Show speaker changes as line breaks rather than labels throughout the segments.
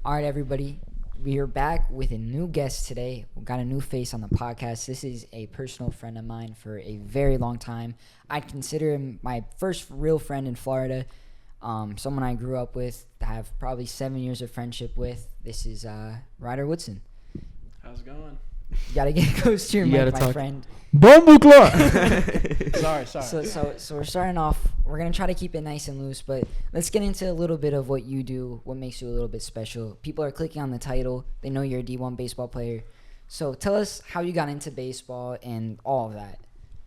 All right, everybody. We are back with a new guest today. We got a new face on the podcast. This is a personal friend of mine for a very long time. I consider him my first real friend in Florida. Someone I grew up with, have probably 7 years of friendship with. This is Ryder Woodson.
How's it going?
You gotta get close to your mic, my friend.
Sorry.
So we're starting off. We're gonna try to keep it nice and loose, but let's get into a little bit of what you do, what makes you a little bit special. People are clicking on the title. They know you're a D1 baseball player. So tell us how you got into baseball and all of that.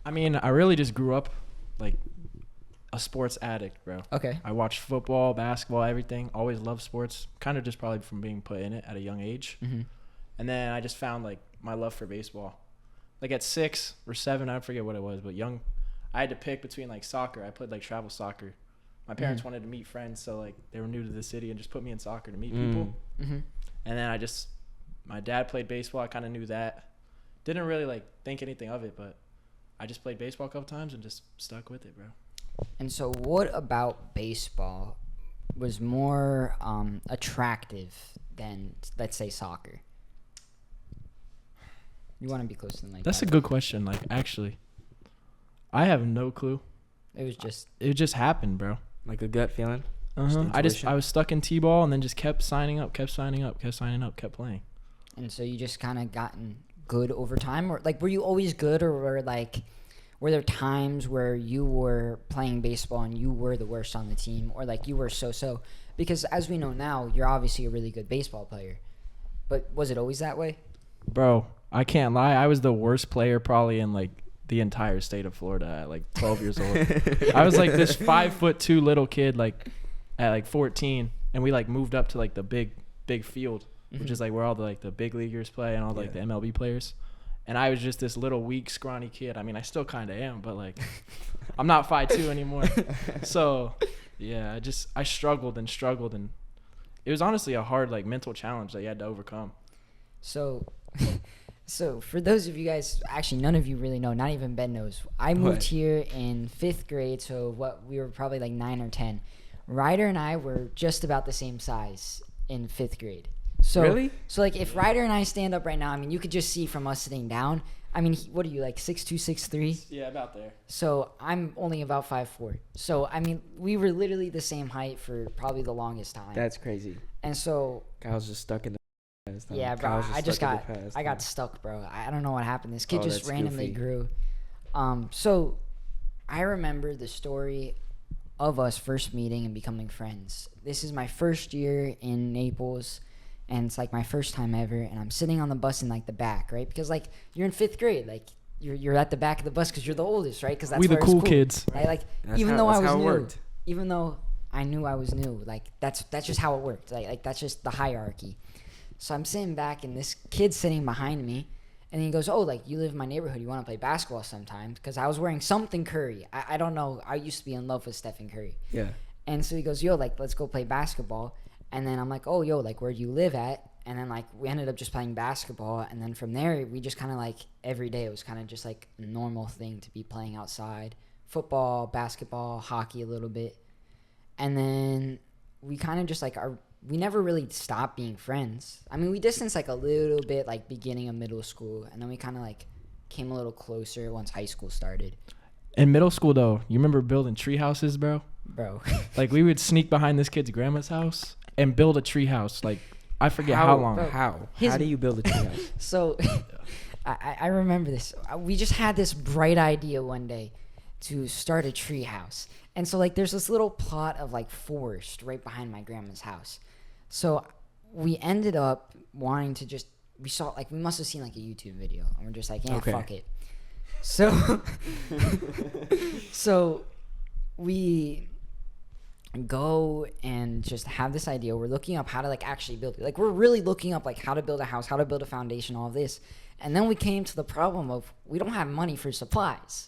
I mean, I really just grew up like a sports addict, bro.
Okay.
I watched football, basketball, everything. Always loved sports. Kind of just probably from being put in it at a young age.
Mm-hmm.
And then I just found like my love for baseball. Like at 6 or 7, I forget what it was, but young, I had to pick between like soccer. I played like travel soccer. My parents wanted to meet friends, so like they were new to the city and just put me in soccer to meet people.
Mm-hmm.
And then my dad played baseball. I kind of knew that. Didn't really like think anything of it, but I just played baseball a couple times and just stuck with it, bro.
And so what about baseball was more attractive than, let's say, soccer? You want to be close to the mic.
That's a good question. Like, actually, I have no clue.
It
just happened, bro.
Like a gut feeling?
I was stuck in T-ball and then just kept signing up, kept playing.
And so you just kind of gotten good over time? Or like, were you always good, or were there times where you were playing baseball and you were the worst on the team, or like you were so? Because as we know now, you're obviously a really good baseball player. But was it always that way?
Bro, I can't lie. I was the worst player probably in like the entire state of Florida at like 12 years old. I was like this 5'2" little kid like at like 14, and we like moved up to like the big field, which is like where all the like the big leaguers play and all like the MLB players. And I was just this little weak, scrawny kid. I mean, I still kind of am, but like I'm not 5'2" anymore. So yeah, I struggled, and it was honestly a hard like mental challenge that you had to overcome.
So for those of you guys, actually none of you really know, not even Ben knows. I moved here in 5th grade, so we were probably like 9 or 10. Ryder and I were just about the same size in 5th grade. So,
really?
So like if Ryder and I stand up right now, I mean, you could just see from us sitting down. I mean, what are you, like 6'2", 6'3"?
Yeah, about there.
So I'm only about 5'4". So I mean, we were literally the same height for probably the longest time.
That's crazy.
And so
Kyle's just stuck in the past.
Yeah, bro. I got stuck, bro. I don't know what happened. This kid just randomly grew. So I remember the story of us first meeting and becoming friends. This is my first year in Naples, and it's like my first time ever, and I'm sitting on the bus in like the back, right? Because like you're in 5th grade, like you're at the back of the bus because you're the oldest, right? Because that's
we the cool
it's
kids.
Right? Like even though I knew I was new, like that's just how it worked. Like that's just the hierarchy. So I'm sitting back, and this kid's sitting behind me, and he goes, "Oh, like you live in my neighborhood. You want to play basketball sometimes?" Because I was wearing something Curry. I don't know. I used to be in love with Stephen Curry.
Yeah.
And so he goes, "Yo, like let's go play basketball." And then I'm like, "Oh, yo, like where do you live at?" And then like we ended up just playing basketball, and then from there we just kind of like every day it was kind of just like a normal thing to be playing outside, football, basketball, hockey a little bit, and then we kind of just like we never really stopped being friends. I mean, we distanced like a little bit like beginning of middle school, and then we kind of like came a little closer once high school started.
In middle school though, you remember building tree houses, bro? Like we would sneak behind this kid's grandma's house and build a tree house. Like I forget how long.
Bro,
how do you build a tree house?
So I remember this. We just had this bright idea one day to start a tree house. And so like there's this little plot of like forest right behind my grandma's house. So we ended up wanting to we must have seen like a YouTube video, and we're just like, fuck it. So so we go and just have this idea. We're looking up how to like actually build it. Like we're really looking up like how to build a house, how to build a foundation, all of this. And then we came to the problem of we don't have money for supplies.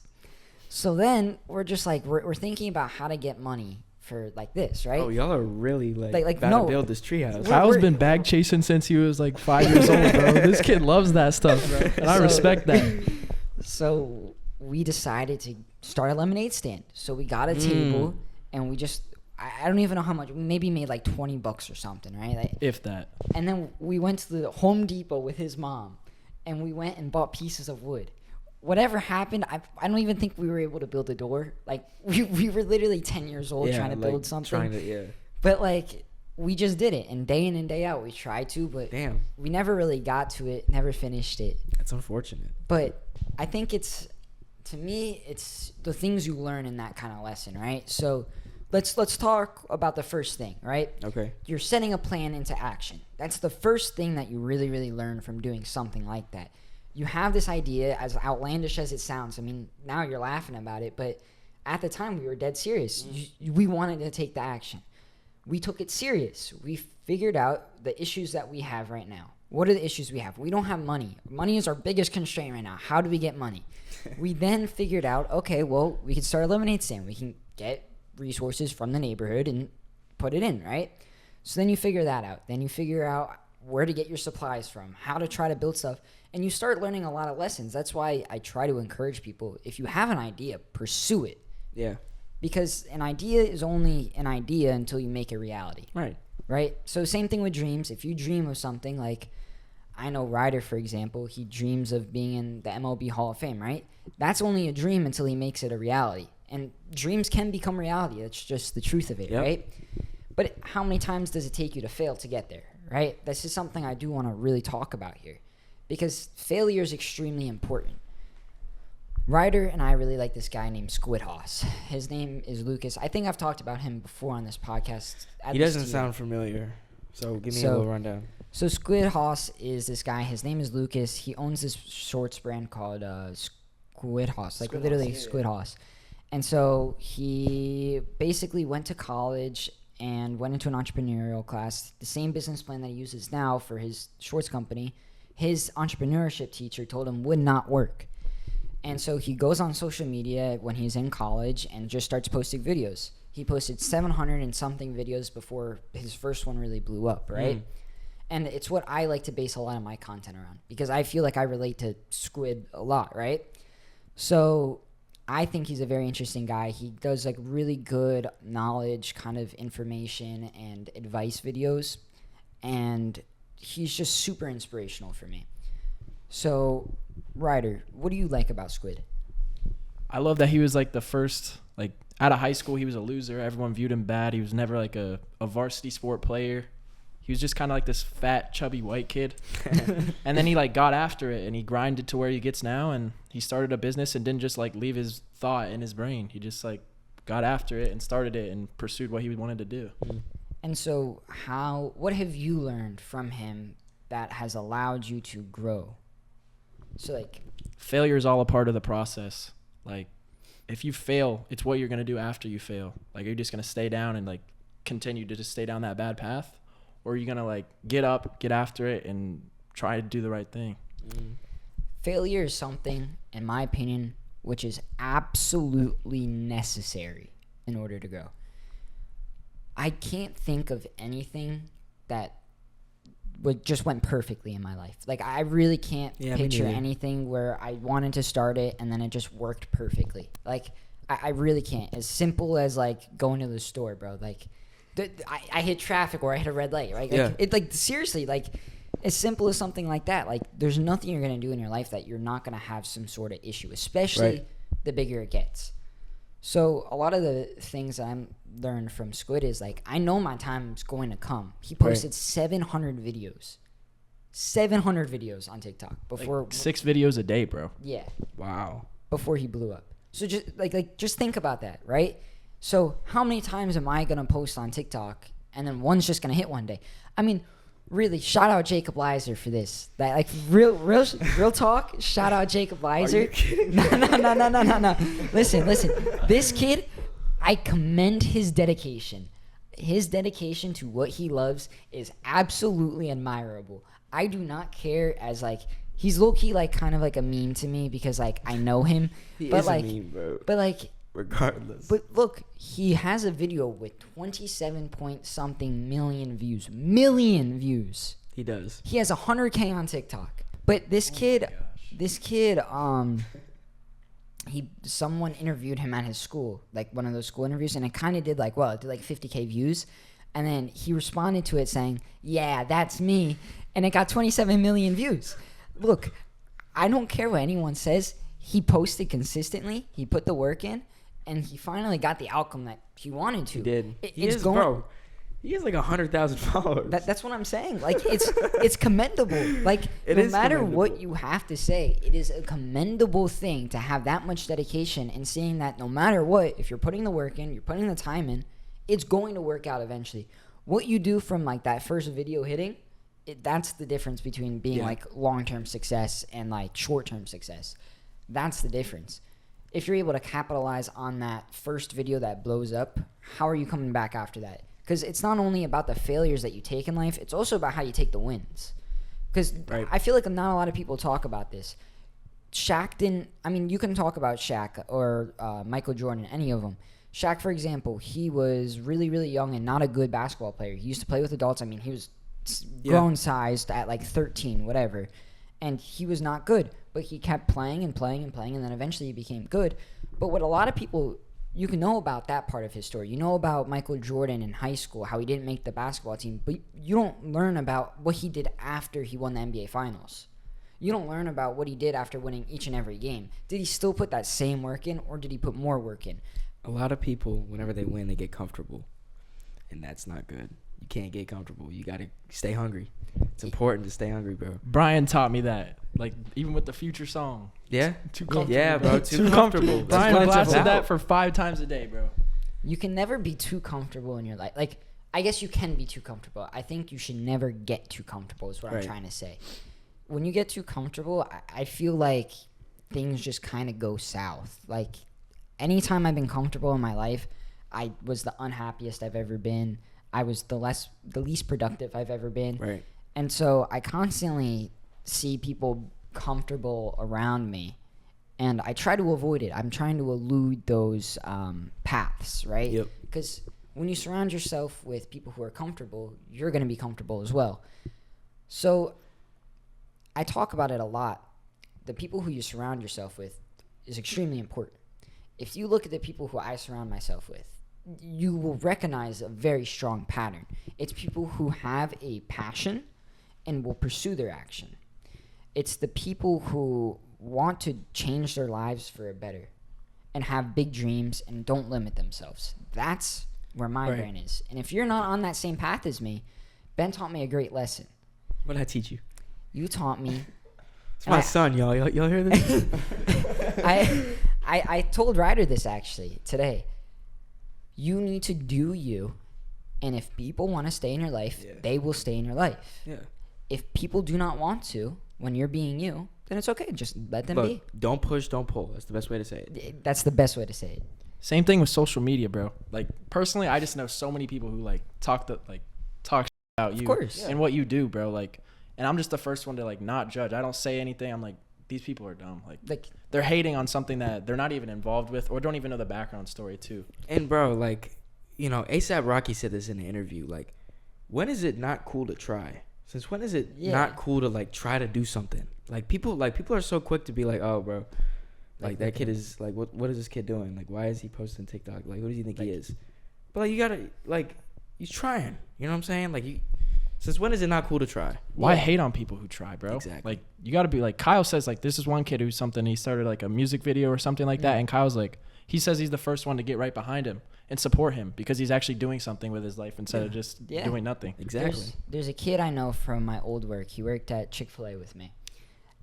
So then we're just like we're thinking about how to get money for like this, right?
Oh, y'all are really like about
no,
to build this treehouse.
Kyle's been bag chasing since he was like 5 years old, bro. This kid loves that stuff, bro, and I respect that.
So we decided to start a lemonade stand. So we got a table, and I don't even know how much. We maybe made like $20 or something, right? Like,
if that.
And then we went to the Home Depot with his mom, and we went and bought pieces of wood. Whatever happened, I don't even think we were able to build a door. Like, we were literally 10 years old trying to build something. But, like, we just did it. And day in and day out, we tried to, but we never really got to it, never finished it.
That's unfortunate.
But I think to me, it's the things you learn in that kind of lesson, right? So let's talk about the first thing, right?
Okay.
You're setting a plan into action. That's the first thing that you really, really learn from doing something like that. You have this idea, as outlandish as it sounds. I mean, now you're laughing about it, but at the time we were dead serious. We wanted to take the action. We took it serious. We figured out the issues that we have right now. What are the issues we have? We don't have money. Money is our biggest constraint right now. How do we get money? We then figured out, okay, well, we can start a lemonade stand. We can get resources from the neighborhood and put it in, right? So then you figure that out. Then you figure out where to get your supplies from, how to try to build stuff, and you start learning a lot of lessons. That's why I try to encourage people, if you have an idea, pursue it.
Yeah.
Because an idea is only an idea until you make it reality. Right? So same thing with dreams. If you dream of something, like I know Ryder, for example, he dreams of being in the MLB Hall of Fame, right? That's only a dream until he makes it a reality. And dreams can become reality. That's just the truth of it, right? But how many times does it take you to fail to get there, right? This is something I do want to really talk about here, because failure is extremely important. Ryder and I really like this guy named Squid Hoss. His name is Lucas. I think I've talked about him before on this podcast.
He doesn't sound familiar, so give me a little rundown.
So Squid Hoss is this guy. His name is Lucas. He owns this shorts brand called Squid Hoss, like
Squid
literally
Hoss,
Squid Hoss. And so he basically went to college and went into an entrepreneurial class. The same business plan that he uses now for his shorts company, his entrepreneurship teacher told him would not work. And so he goes on social media when he's in college and just starts posting videos. He posted 700 and something videos before his first one really blew up, right? And it's what I like to base a lot of my content around, because I feel like I relate to Squid a lot, right? So I think he's a very interesting guy. He does like really good knowledge kind of information and advice videos, and he's just super inspirational for me. So Ryder, what do you like about Squid?
I love that he was like the first, like out of high school, he was a loser. Everyone viewed him bad. He was never like a varsity sport player. He was just kind of like this fat, chubby white kid. And then he like got after it and he grinded to where he gets now, and he started a business and didn't just like leave his thought in his brain. He just like got after it and started it and pursued what he wanted to do.
And so what have you learned from him that has allowed you to grow? So like
failure is all a part of the process. Like if you fail, it's what you're going to do after you fail. Like, are you just going to stay down and like continue to just stay down that bad path? Or are you going to like get up, get after it, and try to do the right thing?
Failure is something, in my opinion, which is absolutely necessary in order to grow. I can't think of anything that just went perfectly in my life. Like, I really can't picture anything where I wanted to start it and then it just worked perfectly. Like, I really can't. As simple as like going to the store, bro. Like, I hit traffic or I hit a red light, right? Like, seriously, like, as simple as something like that. Like, there's nothing you're going to do in your life that you're not going to have some sort of issue, especially the bigger it gets. So a lot of the things that I'm learned from Squid is like, I know my time's going to come. He posted 700 videos. 700 videos on TikTok before
like 6 videos a day, bro.
Yeah.
Wow.
Before he blew up. So just just think about that, right? So how many times am I gonna post on TikTok and then one's just gonna hit one day? I mean, really, shout out Jacob Leiser for this. That like real talk. Shout out Jacob Leiser.
Are you kidding?
No. Listen. This kid, I commend his dedication. His dedication to what he loves is absolutely admirable. I do not care, as like, he's low-key like kind of like a meme to me because like I know him.
He
but
is
like,
a meme, bro.
But like,
regardless.
But look, he has a video with 27 point something million views. Million views.
He does.
He has 100K on TikTok. But this kid, someone interviewed him at his school, like one of those school interviews, and it kind of did like 50K views, and then he responded to it saying, "Yeah, that's me," and it got 27 million views. Look, I don't care what anyone says. He posted consistently. He put the work in, and he finally got the outcome that he wanted to.
He did.
Bro.
He has like 100,000 followers.
That's what I'm saying. Like it's commendable. Like no matter what you have to say, it is a commendable thing to have that much dedication and seeing that no matter what, if you're putting the work in, you're putting the time in, it's going to work out eventually. What you do from like that first video hitting, that's the difference between being like long-term success and like short-term success. That's the difference. If you're able to capitalize on that first video that blows up, how are you coming back after that? Because it's not only about the failures that you take in life, it's also about how you take the wins. Because I feel like not a lot of people talk about this. Shaq didn't, I mean, you can talk about Shaq or Michael Jordan, any of them. Shaq, for example, he was really, really young and not a good basketball player. He used to play with adults. I mean, he was grown sized at like 13, whatever. And he was not good. But he kept playing and playing and playing, and then eventually he became good. But what a lot of people... You can know about that part of his story. You know about Michael Jordan in high school, how he didn't make the basketball team, but you don't learn about what he did after he won the NBA Finals. You don't learn about what he did after winning each and every game. Did he still put that same work in, or did he put more work in?
A lot of people, whenever they win, they get comfortable, and that's not good. You can't get comfortable. You got to stay hungry. It's important to stay hungry, bro.
Brian taught me that. Like, even with the Future song.
Yeah?
Too comfortable.
Yeah, bro. Too comfortable.
Brian blasted that for 5 times a day, bro.
You can never be too comfortable in your life. Like, I guess you can be too comfortable. I think you should never get too comfortable is what I'm trying to say. When you get too comfortable, I feel like things just kind of go south. Like, anytime I've been comfortable in my life, I was the unhappiest I've ever been. I was the least productive I've ever been.
Right.
And so I constantly see people comfortable around me, and I try to avoid it. I'm trying to elude those paths, right?
Yep.
Because when you surround yourself with people who are comfortable, you're going to be comfortable as well. So I talk about it a lot. The people who you surround yourself with is extremely important. If you look at the people who I surround myself with, you will recognize a very strong pattern. It's people who have a passion and will pursue their action. It's the people who want to change their lives for a better and have big dreams and don't limit themselves. That's where my brain is. And if you're not on that same path as me, Ben taught me a great lesson.
What did I teach you?
You taught me.
It's my son, y'all. Y'all hear this?
I told Ryder this actually today. You need to do you, and if people want to stay in your life, they will stay in your life.
Yeah.
If people do not want to, when you're being you, then it's okay. Just let them be.
Don't push, don't pull. That's the best way to say it.
That's the best way to say it.
Same thing with social media, bro. Like, personally, I just know so many people who like talk about you and what you do, bro. Like, and I'm just the first one to like not judge. I don't say anything. I'm like, these people are dumb. Like they're hating on something that they're not even involved with or don't even know the background story too.
And bro, like, you know, A$AP Rocky said this in an interview. Like, when is it not cool to try? Since when is it not cool to like try to do something? Like people are so quick to be like, oh, bro, like that kid is like, what is this kid doing? Like, why is he posting TikTok? Like, who does he think he is? But like, you gotta like, he's trying. You know what I'm saying? Like, since when is it not cool to try?
Why hate on people who try, bro?
Exactly.
Like, you got to be like, Kyle says, like, this is one kid who's something, he started like a music video or something like that. And Kyle's like, he says he's the first one to get right behind him and support him because he's actually doing something with his life instead of just doing nothing.
Exactly.
There's a kid I know from my old work. He worked at Chick-fil-A with me.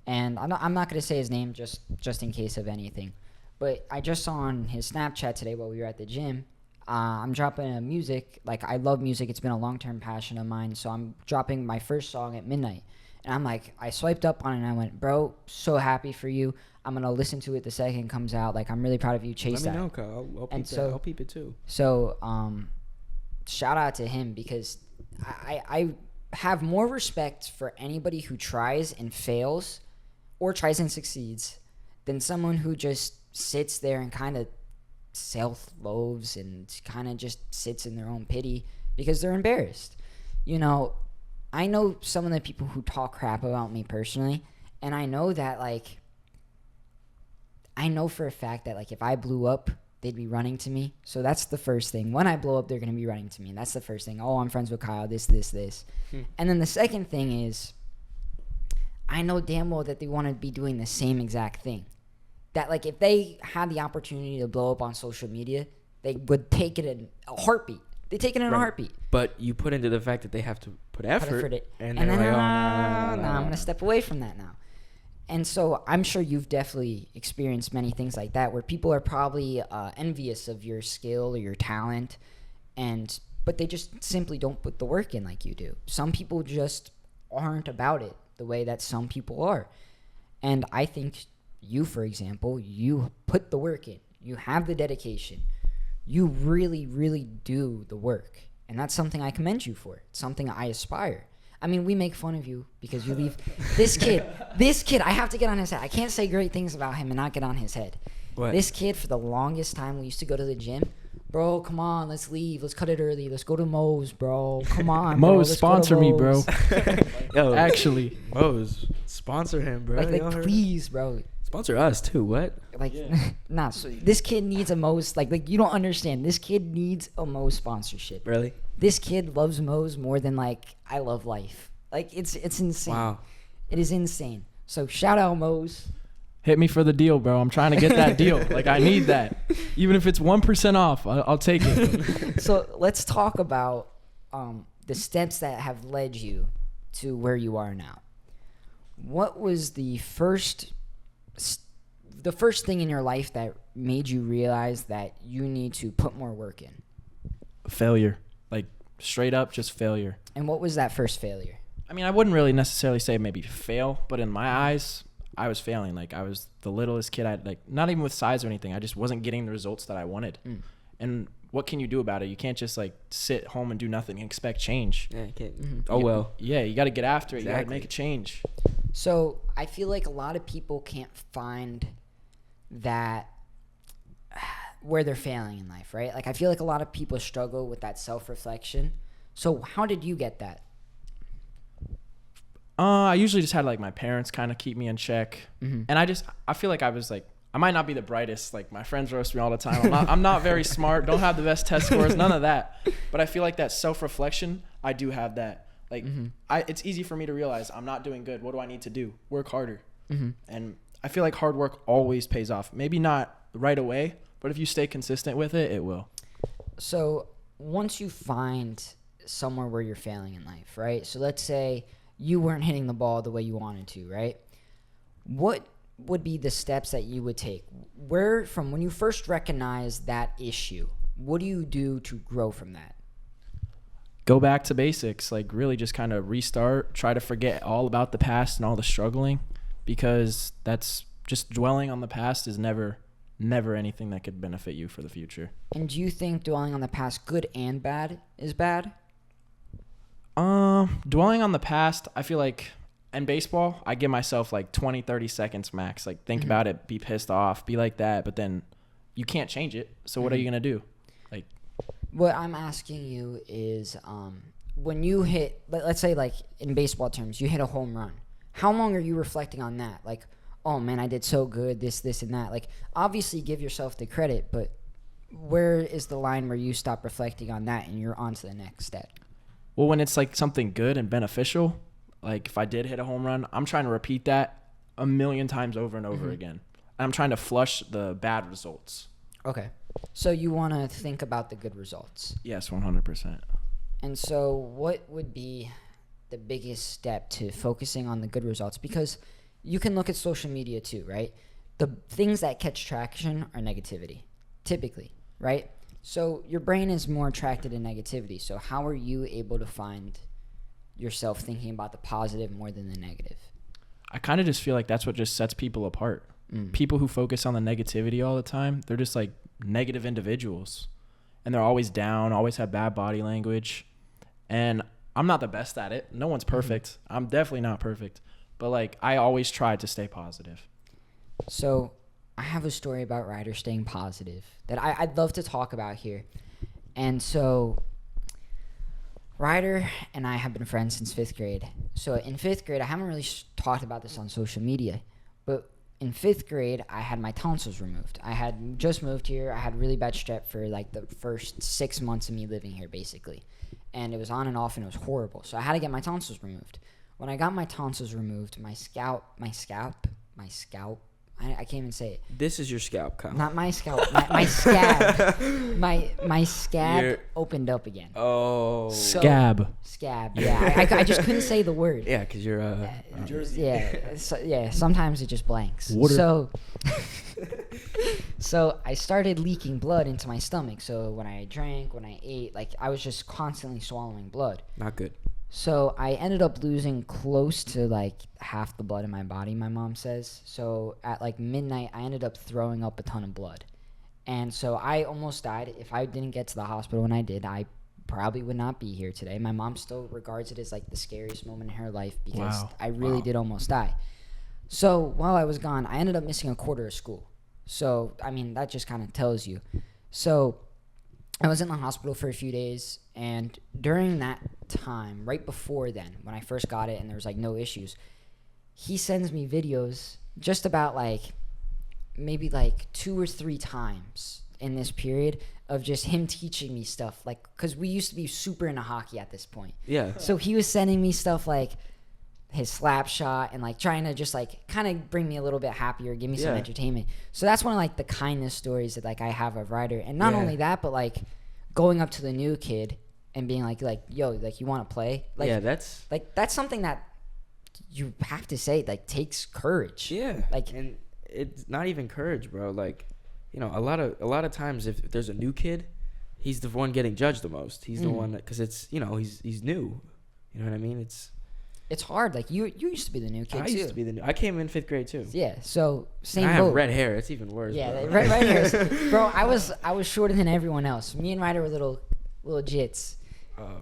And I'm not going to say his name just in case of anything. But I just saw on his Snapchat today while we were at the gym, I'm dropping a music. Like, I love music. It's been a long-term passion of mine. So I'm dropping my first song at midnight. And I'm like, I swiped up on it and I went, bro, so happy for you. I'm going to listen to it the second it comes out. Like, I'm really proud of you. Chase that.
Let me know, Kyle. I'll peep it too.
So, shout out to him because I have more respect for anybody who tries and fails or tries and succeeds than someone who just sits there and kind of self-loathes and kind of just sits in their own pity because they're embarrassed. You know, I know some of the people who talk crap about me personally, and I know that, like, I know for a fact that like if I blew up, they'd be running to me. So that's the first thing. When I blow up, they're going to be running to me. And that's the first thing. Oh, I'm friends with Kyle, this. And then the second thing is I know damn well that they want to be doing the same exact thing. That like if they had the opportunity to blow up on social media, they would take it in a heartbeat. They take it in a heartbeat.
But you put into the fact that they have to put effort.
And then, like, I'm going to step away from that now. And so I'm sure you've definitely experienced many things like that where people are probably envious of your skill or your talent, but they just simply don't put the work in like you do. Some people just aren't about it the way that some people are. And I think you, for example, you put the work in. You have the dedication. You really, really do the work. And that's something I commend you for. It's something I aspire. I mean, we make fun of you because you leave this kid, I have to get on his head. I can't say great things about him and not get on his head.
What?
This kid, for the longest time, we used to go to the gym. Bro, come on, let's leave. Let's cut it early. Let's go to Moe's, bro. Come on, bro.
Moe's, sponsor me, bro.
Yo,
Actually.
Moe's, sponsor him, bro.
Like please, bro.
Sponsor us, too. What?
Like, nah, so this kid needs a Moe's. Like, you don't understand. This kid needs a Moe's sponsorship.
Really?
This kid loves Moe's more than, like, I love life. Like, it's insane.
Wow.
It is insane. So, shout out Moe's.
Hit me for the deal, bro. I'm trying to get that deal. Like, I need that. Even if it's 1% off, I'll take it.
So, let's talk about the steps that have led you to where you are now. What was the first thing in your life that made you realize that you need to put more work in?
Failure. Like, straight up, just failure.
And what was that first failure?
I mean, I wouldn't really necessarily say maybe fail, but in my eyes, I was failing. Like, I was the littlest kid. Not even with size or anything. I just wasn't getting the results that I wanted. And what can you do about it? You can't just, like, sit home and do nothing and expect change.
Yeah, you can't.
Mm-hmm.
Oh, well.
Yeah, you got to get after it.
Exactly.
You got to make a change.
So I feel like a lot of people can't find that where they're failing in life, right? Like, I feel like a lot of people struggle with that self-reflection. So how did you get that?
I usually just had, like, my parents kind of keep me in check. And I feel like I was, like, I might not be the brightest. Like, my friends roast me all the time. I'm not very smart. Don't have the best test scores. None of that. But I feel like that self-reflection, I do have that. Like, it's easy for me to realize I'm not doing good. What do I need to do? Work harder. And I feel like hard work always pays off. Maybe not right away, but if you stay consistent with it, it will.
So once you find somewhere where you're failing in life, right? So let's say you weren't hitting the ball the way you wanted to, right? What would be the steps that you would take? From when you first recognize that issue, what do you do to grow from that?
Go back to basics, like really just kind of restart, try to forget all about the past and all the struggling, because that's just dwelling on the past is never anything that could benefit you for the future. And
do you think dwelling on the past, good and bad, is bad?
Dwelling on the past, I feel like in baseball, I give myself like 20, 30 seconds max. Like, think about it, be pissed off, be like that, but then you can't change it. So what are you going to do? Like,
what I'm asking you is when you hit, let's say like in baseball terms, you hit a home run. How long are you reflecting on that? Like, oh man, I did so good, this, and that. Like, obviously give yourself the credit, but where is the line where you stop reflecting on that and you're on to the next step?
Well, when it's like something good and beneficial, like if I did hit a home run, I'm trying to repeat that a million times over and over again. I'm trying to flush the bad results.
Okay. So you want to think about the good results.
Yes, 100%.
And so what would be the biggest step to focusing on the good results? Because you can look at social media too, right? The things that catch traction are negativity, typically, right? So your brain is more attracted to negativity. So how are you able to find yourself thinking about the positive more than the negative?
I kind of just feel like that's what just sets people apart. People who focus on the negativity all the time, they're just like negative individuals. And they're always down, always have bad body language. And I'm not the best at it. No one's perfect. I'm definitely not perfect. But like, I always try to stay positive.
So I have a story about Ryder staying positive that I'd love to talk about here. And so Ryder and I have been friends since 5th grade. So in 5th grade, I haven't really talked about this on social media, but in 5th grade, I had my tonsils removed. I had just moved here. I had really bad strep for like the first 6 months of me living here, basically. And it was on and off, and it was horrible. So I had to get my tonsils removed. When I got my tonsils removed, my scalp, I can't even say it.
This is your scalp, Kyle.
Not my scalp, my scab. My scab opened up again.
Oh.
Scab.
Yeah. I just couldn't say the word.
Yeah, because you're
Jersey. Yeah. Sometimes it just blanks.
Water.
So I started leaking blood into my stomach. So when I drank, when I ate, like I was just constantly swallowing blood.
not good.
So I ended up losing close to like half the blood in my body, my mom says. So at like midnight, I ended up throwing up a ton of blood. And so I almost died. If I didn't get to the hospital when I did, I probably would not be here today. My mom still regards it as like the scariest moment in her life because I really did almost die. So while I was gone, I ended up missing a quarter of school. So, I mean, that just kind of tells you. So I was in the hospital for a few days, and during that time, right before then, when I first got it and there was like no issues, he sends me videos just about like maybe like 2 or 3 times in this period of just him teaching me stuff, like because we used to be super into hockey at this point.
Yeah.
So he was sending me stuff like his slap shot and like trying to just like kind of bring me a little bit happier, give me some entertainment. So that's one of like the kindness stories that like I have of Ryder. And not only that, but like going up to the new kid and being like yo, like you want to play? Like, that's something that you have to say like takes courage.
Yeah.
Like,
and it's not even courage, bro. Like, you know, a lot of times if there's a new kid, he's the one getting judged the most. He's the one that, because it's, you know, he's new. You know what I mean? It's
hard. Like you used to be the new kid too.
I used to be the new. I came in 5th grade too.
Yeah. So same
I
boat.
have red hair. It's even worse.
Yeah,
bro.
right here, bro. I was shorter than everyone else. Me and Ryder were little jits.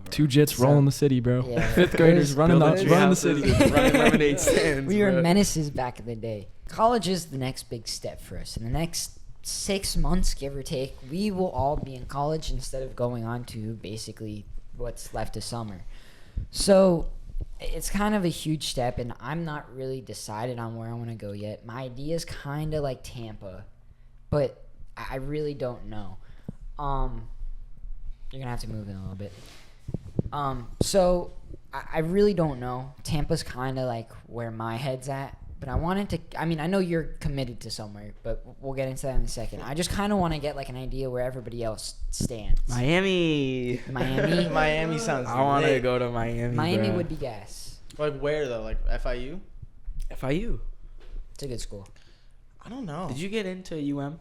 2 jits rolling the city, bro.
Yeah.
5th graders running the city.
Running lemonade stands.
We were
bro.
menaces back in the day. College is the next big step for us. In the next 6 months, give or take, we will all be in college instead of going on to basically what's left of summer. So it's kind of a huge step, and I'm not really decided on where I want to go yet. My idea is kind of like Tampa, but I really don't know. You're gonna have to move in a little bit. So I really don't know. Tampa's kind of like where my head's at, but I wanted to. I mean, I know you're committed to somewhere, but we'll get into that in a second. I just kind of want to get like an idea where everybody else stands.
Miami.
Miami sounds.
I want to
lit.
go to Miami.
Miami
bro.
would be gas.
Like where though? Like FIU?
FIU.
It's a good school.
I don't know.
Did you get into UM?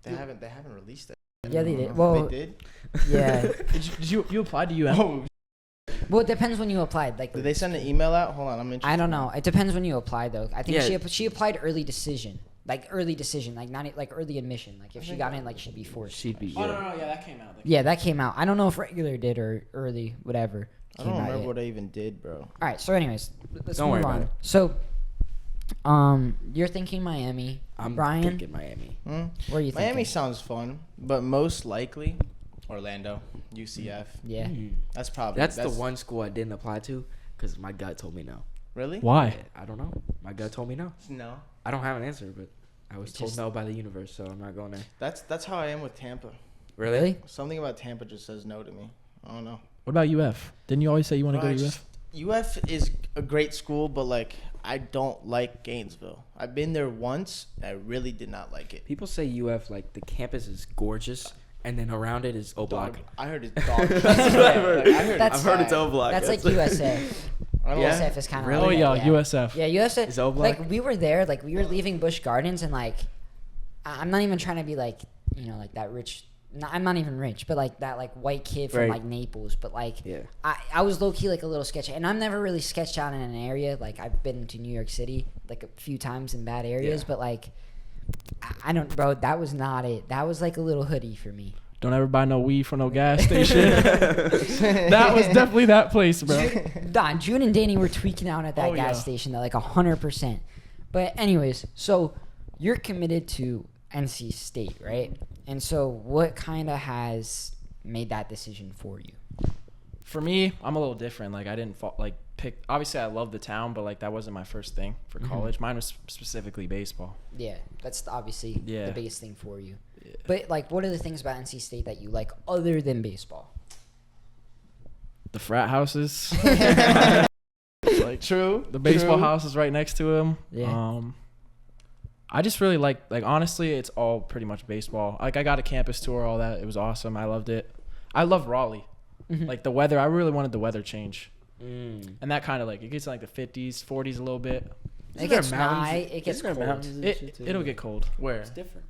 They haven't released it.
Yeah, they did. Well,
they did.
Yeah.
Did you apply to UM?
Oh,
Well, it depends when you applied. Like,
did they send an email out? Hold on, I'm interested.
I don't know. It depends when you apply, though. I think
Yeah.
she applied early decision, like not like early admission. Like if she got in, like she'd be forced.
She'd be.
Oh no, yeah, that came out.
Yeah, that came out. I don't know if regular did or early, whatever.
I don't remember what I even did, bro.
All right. So, anyways, let's
Don't worry
move
about
on.
it.
So, you're thinking Miami.
I'm
Brian,
thinking Miami.
where are you
Miami
thinking?
sounds fun, but most likely Orlando, UCF.
Yeah.
That's probably
That's the one school I didn't apply to because my gut told me no.
Really?
Why?
I don't know. My gut told me no.
No.
I don't have an answer, but I was
It's
told
just-
no by the universe, so I'm not going there.
That's how I am with Tampa.
Really?
Something about Tampa just says no to me. I don't know.
What about UF? Didn't you always say you want to
Bro,
go to
I
UF?
UF is a great school, but like I don't like Gainesville. I've been there once. I really did not like it.
People say UF, like, the campus is gorgeous, and then around it is O Block.
Dog. I heard it's dog.
That's
what I've heard.
That's-
I've heard it's O Block.
That's like USF.
I don't know.
Yeah?
USF is kind of
Really?
like
Oh
that,
yeah, USF.
Yeah, USF.
Is O Block?
Like we were there, like we were leaving Busch Gardens, and like I'm not even trying to be like like that rich. No, I'm not even rich, but like that like white kid from
Right.
like Naples. But like
Yeah.
I was low key like a little sketchy, and I'm never really sketched out in an area. Like I've been to New York City like a few times in bad areas,
Yeah.
but like I don't, bro. That was not it. That was like a little hoodie for me.
Don't ever buy no weed from no gas station. That was definitely that place, bro.
Don, June and Danny were tweaking out at that
Oh,
gas
yeah.
station, like 100%. But anyways, so you're committed to NC State, right? And so what kind of has made that decision for you?
For me, I'm a little different. Like I didn't pick. Obviously, I love the town, but like that wasn't my first thing for college. Mine was specifically baseball.
Yeah, that's obviously
Yeah.
the biggest thing for you.
Yeah.
But like, what are the things about NC State that you like other than baseball?
The frat houses. Like
True.
the baseball
true.
house is right next to him.
Yeah.
I just really like honestly, it's all pretty much baseball. Like I got a campus tour, all that. It was awesome. I loved it. I love Raleigh. Like the weather, I really wanted the weather change. And that kind of like, it gets in like the 50s, 40s a little bit.
It gets high. It gets
Isn't there
cold.
mountains and shit too?
It'll get cold.
Where?
It's different.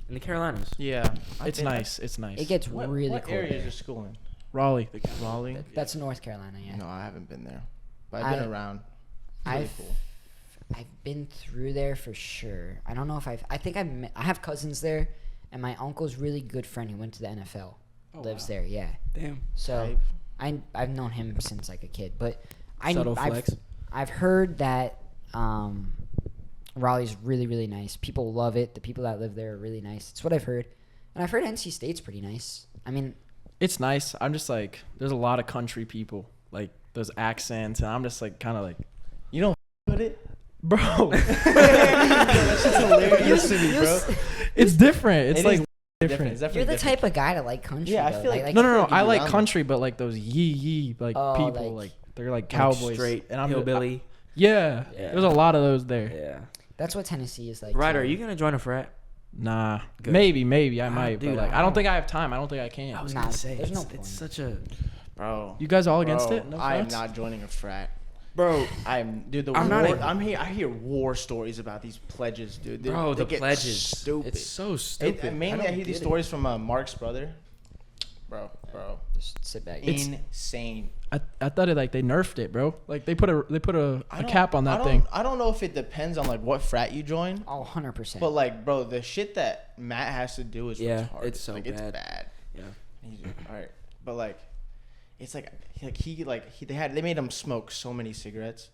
In the Carolinas.
Yeah.
It's nice. It's nice.
It gets
What,
really
what
cold.
area is
there.
your school in?
Raleigh.
Raleigh?
That's North Carolina. Yeah.
No, I haven't been there. But I've been around. It's really
I've
cool.
I've been through there for sure. I don't know if I think I have cousins there, and my uncle's really good friend who went to the NFL lives there. Yeah.
Damn.
So
Type.
I've known him since like a kid, but
Subtle flex.
I've heard that Raleigh's really, really nice. People love it. The people that live there are really nice. It's what I've heard. And I've heard NC State's pretty nice. I mean,
It's nice. I'm just like, there's a lot of country people, like those accents, and I'm just like kind of like,
You don't with it?
bro,
That's just hilarious to me, bro.
it's different. It's
It
like
is
different.
It's
you're
definitely
the type of guy to like country.
Yeah, I
though.
feel like-
No.
like
I
you're
like
around
country, but like those yee like
Oh,
people,
like-
they're like cowboys,
Straight
and I'm
hillbilly.
Yeah,
Yeah.
there's a lot of those there.
Yeah.
That's what Tennessee is like.
Ryder, are
too.
you gonna join a frat?
Nah,
Good.
maybe I
Ah,
might,
dude,
but like
I
I don't
don't-
think I have time. I don't think I can.
I was
Nah,
gonna say
there's no
it's
point.
such a
Bro.
You guys all against
Bro,
it? No
I am
frats?
not joining a frat.
bro.
Dude.
I'm not a-
I hear war stories about these pledges, dude.
Bro,
They
the
get
pledges.
Stupid.
It's so stupid.
Mainly, I hear these
get it.
stories from Mark's brother. Bro.
Just sit back.
Insane.
I thought it like they nerfed it, bro. Like they put a
I don't-
cap on
I
that
don't-
thing.
I don't know if it depends on like what frat you join,
Oh, 100%.
but like, bro, the shit that Matt has to do is
Yeah,
retarded.
it's so
like,
bad.
It's bad.
Yeah.
All right, but like, it's like they made him smoke so many cigarettes,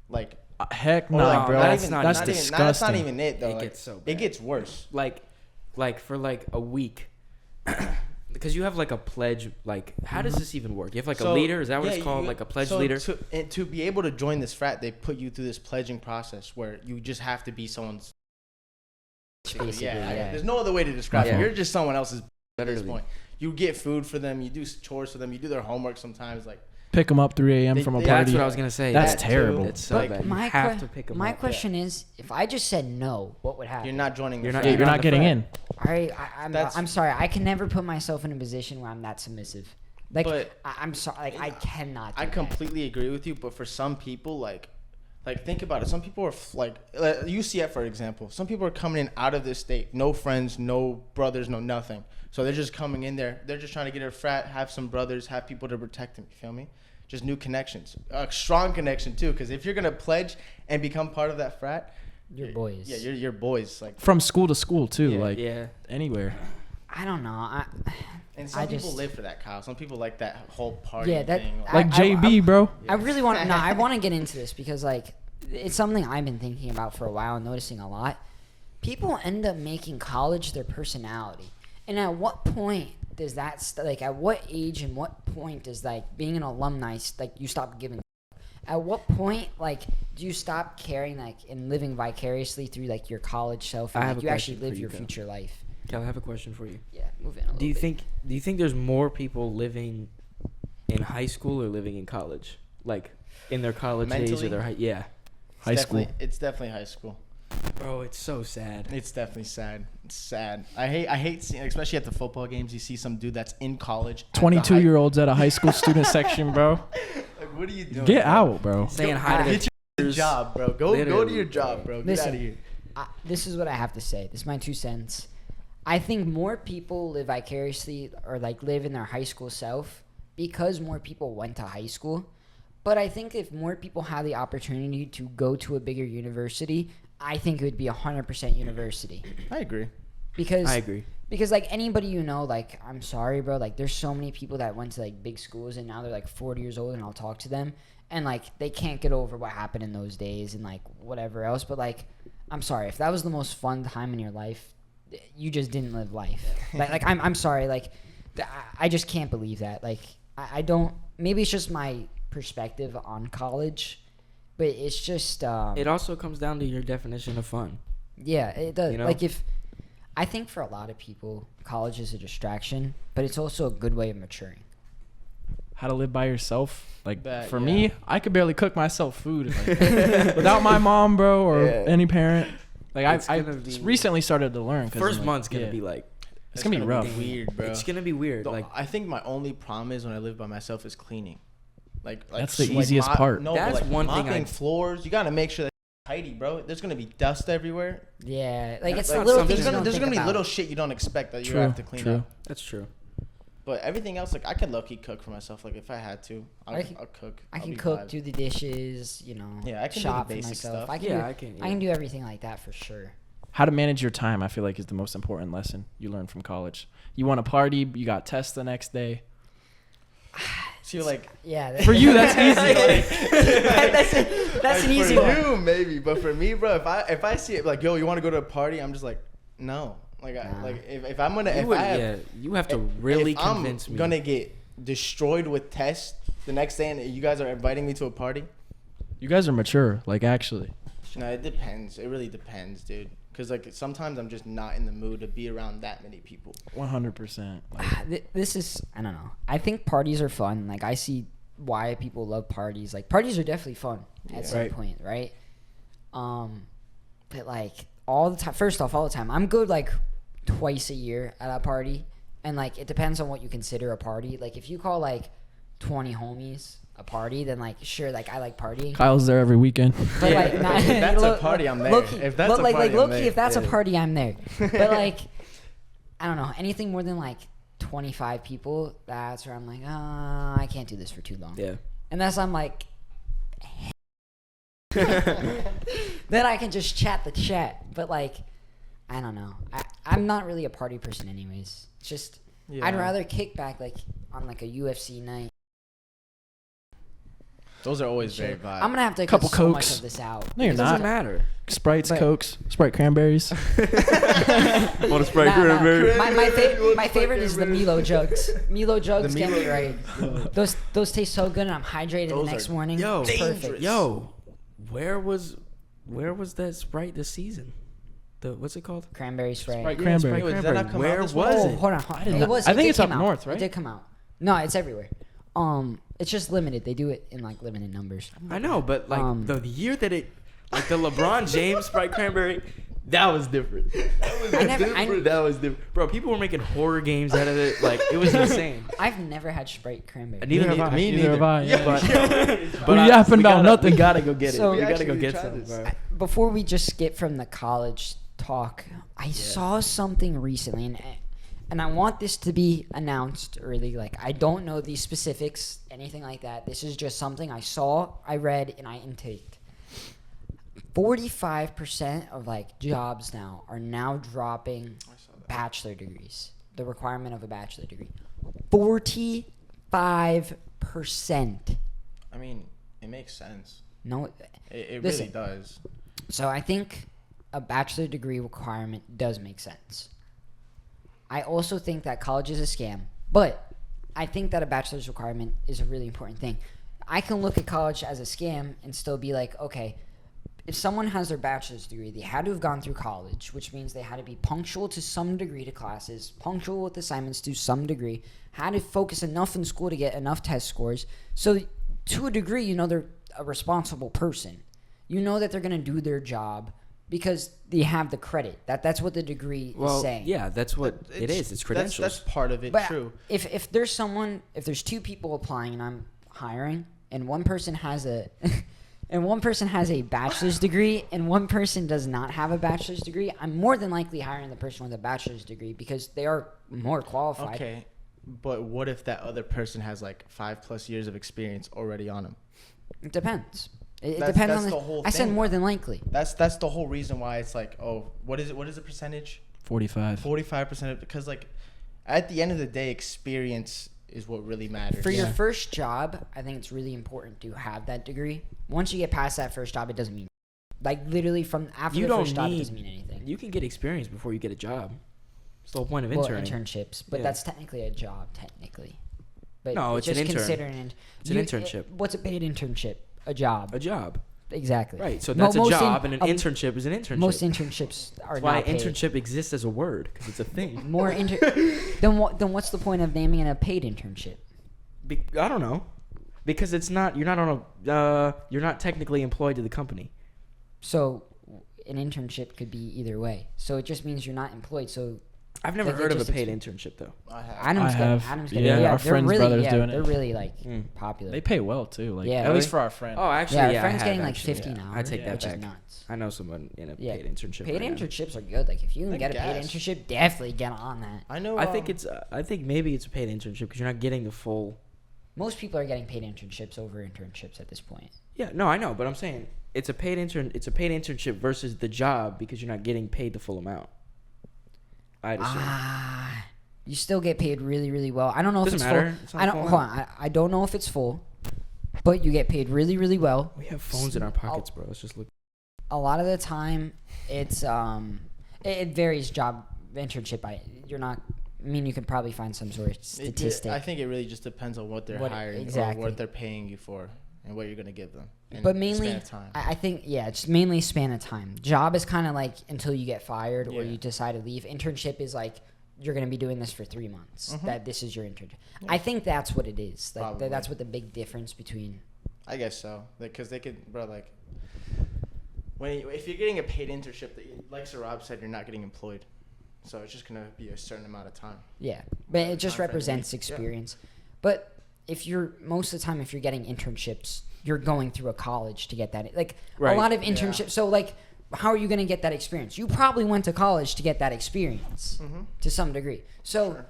like.
Heck
Or
no,
like,
bro.
that's
That's,
not
that's
even-
disgusting.
That's not even it though.
It
like,
gets so
It
bad.
gets worse.
Like for like a week. Because you have like a pledge, like how does this even work? You have like a
So,
leader, is that what
yeah,
it's called?
you-
Like a pledge
so
leader?
To be able to join this frat, they put you through this pledging process where you just have to be someone's.
Basically,
Yeah, there's no other way to describe
Yeah.
it. You're just someone else's. At this
Literally.
point, you get food for them, you do chores for them, you do their homework sometimes. Like,
Pick them up 3 a.m. from a
They-
party.
That's what I was gonna say.
That's
That
terrible.
too. It's so
But
bad. You
my
have
que-
to pick them
my
up.
question is, if I just said no, what would happen?
you're not joining.
You're
the
not-
frat.
Yeah, you're not
the
getting
frat.
in.
I'm sorry. I can never put myself in a position where I'm that submissive. Like,
But-
I'm sorry. Like, I cannot. Do
I
that.
completely agree with you, but for some people, like think about it. Some people are like UCF, for example. Some people are coming in out of this state, no friends, no brothers, no nothing. So they're just coming in there. They're just trying to get a frat, have some brothers, have people to protect them. You feel me? Just new connections, a strong connection too. Because if you're gonna pledge and become part of that frat,
Your boys.
Yeah, you're boys. Like,
From school to school too,
Yeah.
like
Yeah.
anywhere.
I don't know.
and some
I
people
just-
live for that, Kyle. Some people like that whole party
Yeah, that-
thing.
Like JB, bro.
I really want to. No, I want to get into this because like it's something I've been thinking about for a while and noticing a lot. People end up making college their personality, and at what point does that like? At what age and what point does like being an alumni like you stop giving? At what point like do you stop caring like and living vicariously through like your college self and
I have
like,
a
you actually
question for
live
you,
your
Kel.
future life?
Cal, I have a question for you.
Yeah, move in a little
Do you
bit.
think there's more people living in high school or living in college? Like in their college days or
Mentally?
their yeah.
High school.
It's definitely high school.
Bro, it's so sad.
It's definitely sad. It's sad. I hate seeing, especially at the football games, you see some dude that's in college. at the
22-year-olds at a high school student section, bro.
Like, what are you doing?
Get
bro?
out, bro.
Saying hi to
Get
the
your
teachers.
job, bro. Go to
Literally,
your job,
bro.
bro. Get
Listen,
out of here.
This is what I have to say. This is my 2 cents. I think more people live vicariously or like live in their high school self because more people went to high school. But I think if more people had the opportunity to go to a bigger university, I think it would be 100% university.
I agree.
Because
I agree.
Because like anybody you know, like I'm sorry, bro, like there's so many people that went to like big schools and now they're like 40 years old and I'll talk to them and like they can't get over what happened in those days and like whatever else. But like I'm sorry, if that was the most fun time in your life, you just didn't live life. like I'm sorry, like I just can't believe that. Like I don't. Maybe it's just my perspective on college, but it's just
It also comes down to your definition of fun.
yeah, it does.
You know?
Like if I think for a lot of people, college is a distraction, but it's also a good way of maturing.
How to live by yourself. Like
That,
for
yeah.
me, I could barely cook myself food like, without my mom, bro, or
Yeah.
any parent. Like
It's
I
gonna be-
recently started to learn. 'Cause
First
I'm like,
month's gonna
yeah,
be like,
it's gonna be rough.
Weird, bro.
it's gonna be weird.
The-
Like,
I think my only problem is when I live by myself is cleaning. Like
That's the easiest part.
No,
That's
but like
one thing
mopping
I-
floors. You gotta make sure that it's tidy, bro. There's gonna be dust everywhere.
Yeah, like it's
Like,
the little
something-
things you don't
There's
think
gonna be
about.
little shit you don't expect that you
True,
have to clean
true.
up.
that's true.
But everything else, like I could low-key cook for myself. Like if I had to,
I can-
I'll cook.
I
I'll
can
be
cook,
vibes.
do the dishes,
Yeah, I can do the
shop for
basic
myself.
stuff.
I can
Yeah,
do,
I can.
I can do everything like that for sure.
How to manage your time, I feel like, is the most important lesson you learn from college. You want to party, you got tests the next day.
So you're like,
Yeah,
For you, that's easy.
that's an
like,
easy
for
one.
you maybe, but for me, bro, if I see it like, yo, you want to go to a party? I'm just like, no. Like
Nah.
if I'm gonna
You
if
would,
I have,
yeah, you have to really
if
convince
I'm
me.
gonna get destroyed with tests the next day, and you guys are inviting me to a party.
You guys are mature, like actually.
No, it depends. It really depends, dude. Cause like sometimes I'm just not in the mood to be around that many people.
100%.
This is, I don't know. I think parties are fun. Like I see why people love parties. Like parties are definitely fun at some
Right.
point, right? But like all the time. First off, all the time. I'm good like twice a year at a party, and like it depends on what you consider a party. Like if you call like 20 homies a party, then like sure, like I like partying.
Kyle's there every weekend.
But
Yeah,
like,
if
nah,
that's a party, I'm there.
low-key-
If that's
but
a
like,
party, I'm
low-key,
there.
if that's a
Yeah.
party, I'm there. But like, I don't know, anything more than like 25 people, that's where I'm like, I can't do this for too long.
Yeah.
Unless I'm like, then I can just chat the chat. But like, I don't know. I'm not really a party person, anyways. It's just I'd rather kick back like on like a UFC night.
Those are always
Shit.
very vibe.
I'm gonna have to
Couple
cut so much
Cokes.
of this out.
No, you're
It
not.
doesn't matter.
Sprites,
But-
Cokes, Sprite cranberries.
Want to spray
Nah, nah.
cranberry?
My favorite is the Milo jugs. Milo jugs
The
get me
Milo
right. Those taste so good, and I'm hydrated
Those
the next
are
morning.
Yo,
It's perfect.
Yo, where was that Sprite this season? The what's it called?
Cranberry spray.
Sprite
Yeah,
cranberry.
Sprite
Wait, did that not come out
Where
this
was
month?
Oh,
it?
hold on.
I didn't
It
know.
was.
I
it
think
did
it's
come
up
out.
north, right?
It did come out. No, it's everywhere. It's just limited. They do it in like limited numbers.
I know, but like
Um,
the year that it, like the LeBron James Sprite cranberry, that was different. That was different, bro. People were making horror games out of it. Like it was insane.
I've never had Sprite cranberry.
Neither have I.
Me
Neither have I.
neither.
Yeah.
But
We yapping about nothing.
We gotta go get it.
So-
we gotta go
actually
get
tried
some,
this.
bro.
Before we just skip from the college talk, I saw something recently, and I want this to be announced early. Like, I don't know the specifics, anything like that. This is just something I saw, I read, and I intaked. 45% of like jobs now are now dropping bachelor degrees. The requirement of a bachelor degree. 45%.
I mean, it makes sense.
No,
It
Listen.
really does.
so I think a bachelor degree requirement does make sense. I also think that college is a scam, but I think that a bachelor's requirement is a really important thing. I can look at college as a scam and still be like, okay, if someone has their bachelor's degree, they had to have gone through college, which means they had to be punctual to some degree to classes, punctual with assignments to some degree, had to focus enough in school to get enough test scores. So to a degree, you know they're a responsible person. You know that they're going to do their job because they have the credit. That's what the degree is saying.
yeah, that's what it is. It's credentials.
That's part of it,
But
true.
if there's two people applying and I'm hiring, and one person has a and one person has a bachelor's degree and one person does not have a bachelor's degree, I'm more than likely hiring the person with a bachelor's degree because they are more qualified.
Okay, but what if that other person has like 5+ years of experience already on them?
It depends. It
That's-
depends
that's
on
the whole
I said
thing.
more than likely.
That's the whole reason why it's like, oh, what is it? What is the percentage?
45.
45%. Because like, at the end of the day, experience is what really matters.
For your first job, I think it's really important to have that degree. Once you get past that first job, it doesn't mean like literally from after
You
the
don't
first job, it
need-
doesn't mean anything.
You can get experience before you get a job. It's the whole point of
Well,
interning.
internships, but
Yeah.
that's technically a job, technically. But
No, it's an
just
intern.
consider
It's an internship.
What's a paid internship? A job.
A job.
Exactly.
Right. So that's a
Most
job, and an internship is an internship.
Most internships are
That's why
not paid.
internship exists as a word, because it's a thing.
More then what's the point of naming it a paid internship?
I don't know. Because it's not. You're not on a. You're not technically employed to the company.
So an internship could be either way. So it just means you're not employed. So
I've never
Like, they
heard of a
just
paid internship though.
I have.
Adam's
I
getting,
have.
Adam's
Yeah,
getting,
our
they're
friend's
really,
brother's
yeah,
doing
they're
it.
really like
Mm.
popular.
They pay well too. Like
Yeah,
at
really?
least for our friend.
Oh, actually,
yeah,
yeah.
our friend's
I
getting
have,
like
actually,
50
yeah.
an hour.
I take that
which
back.
is nuts.
I know someone in a
Yeah.
paid internship.
Paid
right now.
internships are good. Like if you can
I
get a paid
guess.
internship, definitely get on that.
I know.
I think it's. I think maybe it's a paid internship because you're not getting the full.
Most people are getting paid internships over internships at this point.
Yeah, no, I know, but I'm saying it's a paid intern. It's a paid internship versus the job because you're not getting paid the full amount. I'd assume.
You still get paid really, really well. I don't know if
Doesn't
it's
matter.
full.
It's not
I don't.
full
Hold on. I don't know if it's full, but you get paid really, really well.
We have phones in our pockets, bro. Let's just look.
A lot of the time, it's it varies job internship. You're not. I mean, you can probably find some sort of statistic.
I think it really just depends on what they're hiring
exactly.
or what they're paying you for and what you're gonna give them. And
But
the
mainly,
span of time.
I think, yeah, it's mainly span of time. Job is kind of like until you get fired or
Yeah.
you decide to leave. Internship is like you're going to be doing this for 3 months.
Mhm.
That this is your internship.
Yeah.
I think that's what it is. Like
Probably.
that's what the big difference between.
I guess so, because they could, bro. Like, if you're getting a paid internship, like Sarab said, you're not getting employed, so it's just gonna be a certain amount of time.
Yeah, but it just
Time frame,
represents
yeah.
experience. But if you're most of the time, if you're getting internships, you're going through a college to get that. Like
Right.
a lot of
Yeah.
internships. So like, how are you going to get that experience? You probably went to college to get that experience
Mm-hmm.
to some degree. So,
Sure.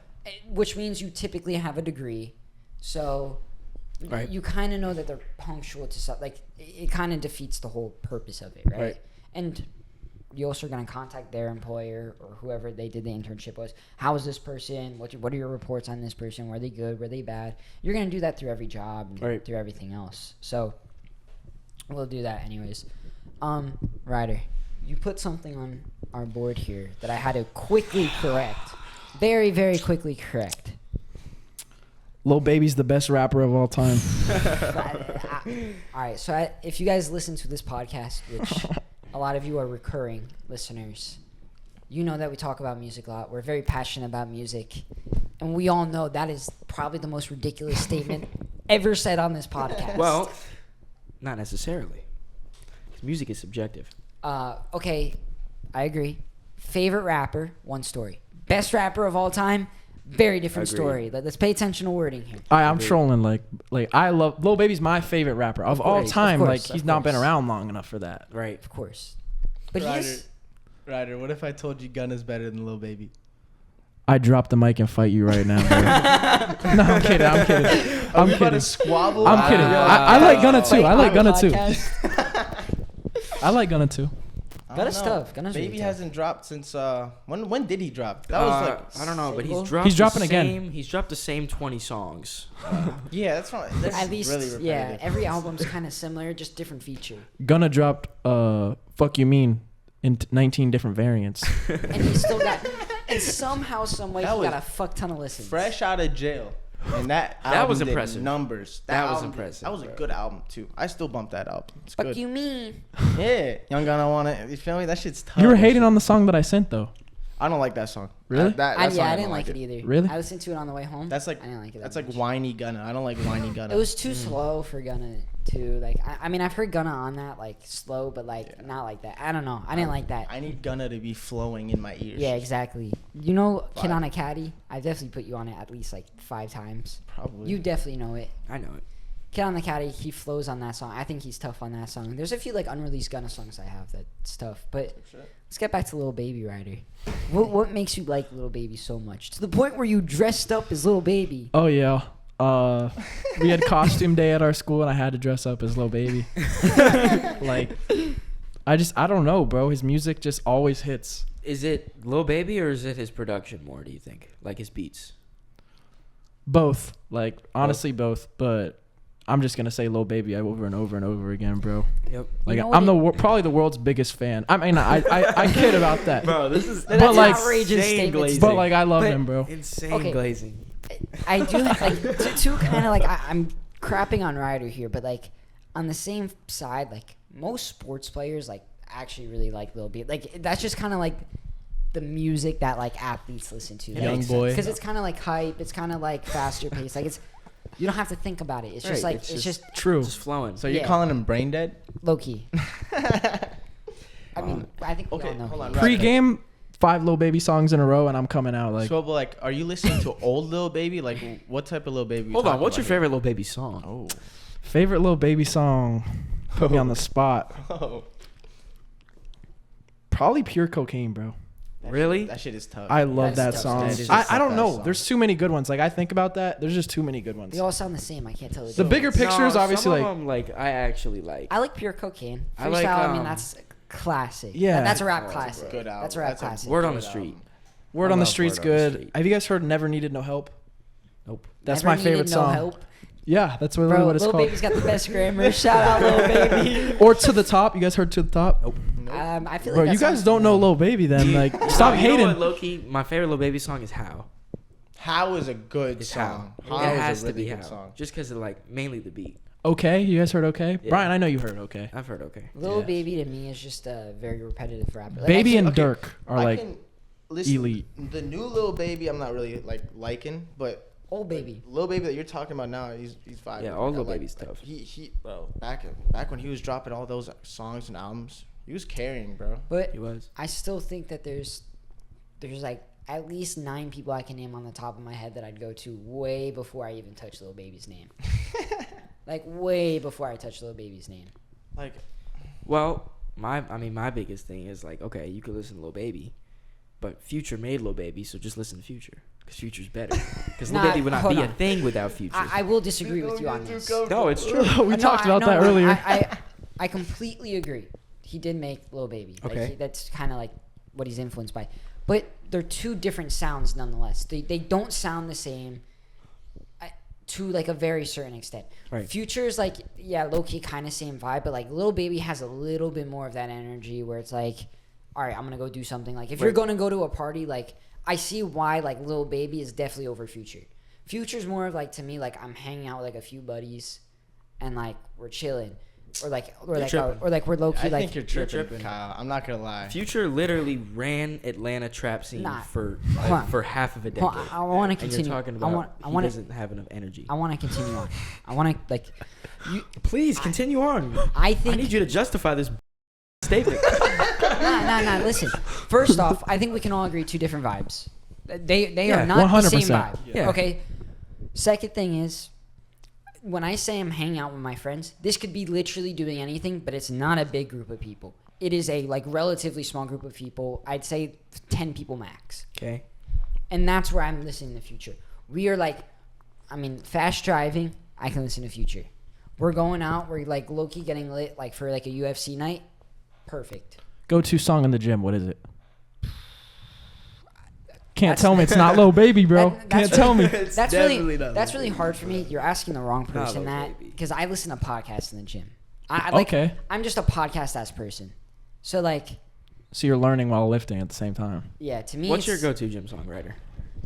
which means you typically have a degree. So,
Right.
you kind of know that they're punctual to stuff. Like it kind of defeats the whole purpose of it, right?
Right.
And you also are going to contact their employer or whoever they did the internship was. How is this person? What are your reports on this person? Were they good? Were they bad? You're going to do that through every job and
Right.
through everything else. So we'll do that anyways. Ryder, you put something on our board here that I had to quickly correct. Very, very quickly correct.
Lil Baby's the best rapper of all time.
All right, so if you guys listen to this podcast, which a lot of you are recurring listeners, you know that we talk about music a lot. We're very passionate about music, and we all know that is probably the most ridiculous statement ever said on this podcast.
Well, not necessarily. 'Cause music is subjective.
Okay, I agree. Favorite rapper, one story. Best rapper of all time, very different
Agreed.
story. Let's pay attention to wording here.
I'm
Agreed.
trolling. Like I love Lil Baby's my favorite rapper of all
course,
time.
of
Like
course,
he's
of
not been
course.
around long enough for that.
Right.
Of course. But
Ryder,
he's...
Ryder, what if I told you Gunna's better than Lil Baby?
I drop the mic and fight you right now, bro. No, I'm kidding. I'm kidding.
Are
I'm
we about
kidding.
to squabble?
I'm kidding. I like Gunna too. I like Gunna too. I like Gunna too.
I
Gunna's
don't know.
tough. Gunna's
Baby
really tough.
hasn't dropped since when did he drop? That was like
I don't know, but
single?
he's
dropping
the
again.
same, He's dropped the same 20 songs.
yeah, that's not that's
At least,
really repetitive.
yeah, every album's kind of similar, just different feature.
Gunna dropped "Fuck You Mean" in 19 different variants.
And he still got... And somehow, some way,
That
he got
was
a fuck ton of listens.
Fresh out of jail. And that
That was
album did
impressive.
numbers.
That was
album did-
impressive,
That was a
bro.
good album too. I still bump that album. It's
Fuck
good.
you mean?
Yeah, Young Gunna want it. You feel me? That shit's tough.
You were
That
hating
shit-
on the song that I sent though.
I don't like that song.
Really?
That
I
song,
I
don't
didn't like it either.
Really?
I listened to it on the way home.
That's like
I didn't like it.
that's
that
like
much.
whiny Gunna. I don't like whiny Gunna.
It was too slow for Gunna too. Like I mean, I've heard Gunna on that like slow, but like
Yeah.
not like that. I don't know. I didn't like that.
I need Gunna to be flowing in my ears.
Yeah, exactly. You know, Kid
Five.
on a Caddy. I definitely put you on it at least like 5 times.
Probably.
You definitely know it.
I know it.
Kid on the Caddy, he flows on that song. I think he's tough on that song. There's a few like unreleased Gunna songs I have that's tough. But let's get back to Lil Baby, Ryder. What makes you like Lil Baby so much? To the point where you dressed up as Lil Baby.
Oh yeah. We had costume day at our school and I had to dress up as Lil Baby. Like I don't know, bro. His music just always hits.
Is it Lil Baby or is it his production more, do you think? Like his beats?
Both. Like honestly both, but I'm just gonna say Lil Baby over and over and over again, bro.
Yep.
Like
know
I'm
what
probably the world's biggest fan. I mean, I kid about that.
Bro, this is
But like,
outrageous statement.
glazing.
but like I love him, bro.
Insane
Okay.
glazing.
I do like to kind of like I'm crapping on Ryder here, but like on the same side, like most sports players like actually really like Lil Baby. Like that's just kind of like the music that like athletes listen to.
Young boy.
Because it's kind of like hype. It's kind of like faster paced. Like it's you don't have to think about it. It's just
Right,
like
it's
it's just
True.
Just flowing.
So you're
Yeah.
calling him brain dead?
low key. I mean, I think we
Okay,
all know.
hold on.
he is.
Pre-game, 5 Lil Baby songs in a row, and I'm coming out like.
So, but like, are you listening to old Lil Baby? Like, what type of Lil Baby? we
Hold on.
talking
What's your
about here?
favorite Lil Baby song?
Oh.
Favorite Lil Baby song? Put me on the spot.
Oh.
Probably Pure Cocaine, bro.
Really?
That shit is tough.
I love that
That's
song.
tough. That is
I don't
that
know.
song.
There's too many good ones. Like I think about that. There's just too many good ones.
They all sound the same. I can't tell
The bigger
difference.
picture is
No,
obviously
some
like
of them, like I actually like.
I like Pure Cocaine. Freestyle.
I like,
I mean, that's classic.
Yeah.
That's a rap
That's a
classic.
good album.
That's a rap
That's a
classic.
Word on the
Good
Street.
album.
Word
I
on the
love
Street's
Word on the
good.
Street.
Have you guys heard Never Needed No Help?
Nope.
That's
Never
my favorite
Needed
song.
No Help.
Yeah, that's really
Bro,
what it's
Lil
called.
Baby's got the best grammar. Shout out Lil Baby.
Or To the Top. You guys heard To the Top?
Nope.
I feel
Bro,
like
you
that
guys
sounds
don't know
familiar.
Lil Baby then. Like, stop
You know
hating.
what, Loki? My favorite Lil Baby song is How.
How is a good
It's
song.
How.
How
It
is
has
a
to
really
be
good
How.
song.
Just because of like mainly the beat.
Okay, you guys heard Okay?
Yeah.
Brian, I know you heard Okay.
I've heard okay.
Lil
Yes.
Baby to me is just a very repetitive rapper. Like,
Baby and
okay,
Dirk are
I
like
can listen,
elite.
The new Lil Baby, I'm not really like liking, but
Old Baby.
Lil Baby that you're talking about now, he's fine.
Yeah, all Lil
Like,
Baby's tough.
He bro, back when he was dropping all those songs and albums, he was carrying, bro.
But
He was.
I still think that there's like at least 9 people I can name on the top of my head that I'd go to way before I even touch Lil Baby's name. Like way before I touch Lil Baby's name.
Like,
Well, my biggest thing is like, okay, you could listen to Lil Baby, but Future made Lil Baby, so just listen to Future, because Future's better. Because Lil
Nah,
Baby would not
hold
be a
on.
thing without Future.
I will disagree with you on this.
No, it's true.
we talked about that earlier.
I completely agree. He did make Lil Baby. Like,
Okay.
that's kind of like what he's influenced by. But they're two different sounds nonetheless. They don't sound the same to like a very certain extent.
Right.
Future's like, yeah, low-key kind of same vibe, but like Lil Baby has a little bit more of that energy where it's like, all right, I'm going to go do something. Like if you're
Right.
going to go to a party, like I see why like Lil Baby is definitely over Future. Future's more of like, to me, like I'm hanging out with like a few buddies and like we're chilling. Or like we're low key
I
like
think you're tripping,
tripping.
Kyle. I'm not gonna lie.
Future literally ran Atlanta trap scene
Nah.
for
Hold on.
for half of a decade.
Hold on, I want to
And
continue.
you're talking
I
about
want
he doesn't have enough energy.
I want to continue on. I want to like you
Please continue on.
I
I
think
need you to justify this statement.
nah. Listen. First off, I think we can all agree 2 different vibes. They
Yeah,
are not the same
100%.
vibe.
Yeah.
Okay. Second thing is, when I say I'm hanging out with my friends, this could be literally doing anything, but it's not a big group of people. It is a like relatively small group of people. I'd say 10 people max.
Okay.
And that's where I'm listening to Future. We are like, I mean, fast driving, I can listen to Future. We're going out, we're like low-key getting lit like for like a UFC night. Perfect.
Go-to song in the gym. What is it? Can't
That's-
tell me it's not Lil Baby, bro.
That's
Can't tell me.
It's
That's
definitely
really
not
that's
Lil
really
Baby.
hard for me. You're asking the wrong
Not
person
Lil
that
Baby.
because I listen to podcasts in the gym. I like,
Okay.
I'm just a podcast ass person. So like,
So you're learning while lifting at the same time.
yeah, to me,
What's your
it's-
go-to gym song, Ryder?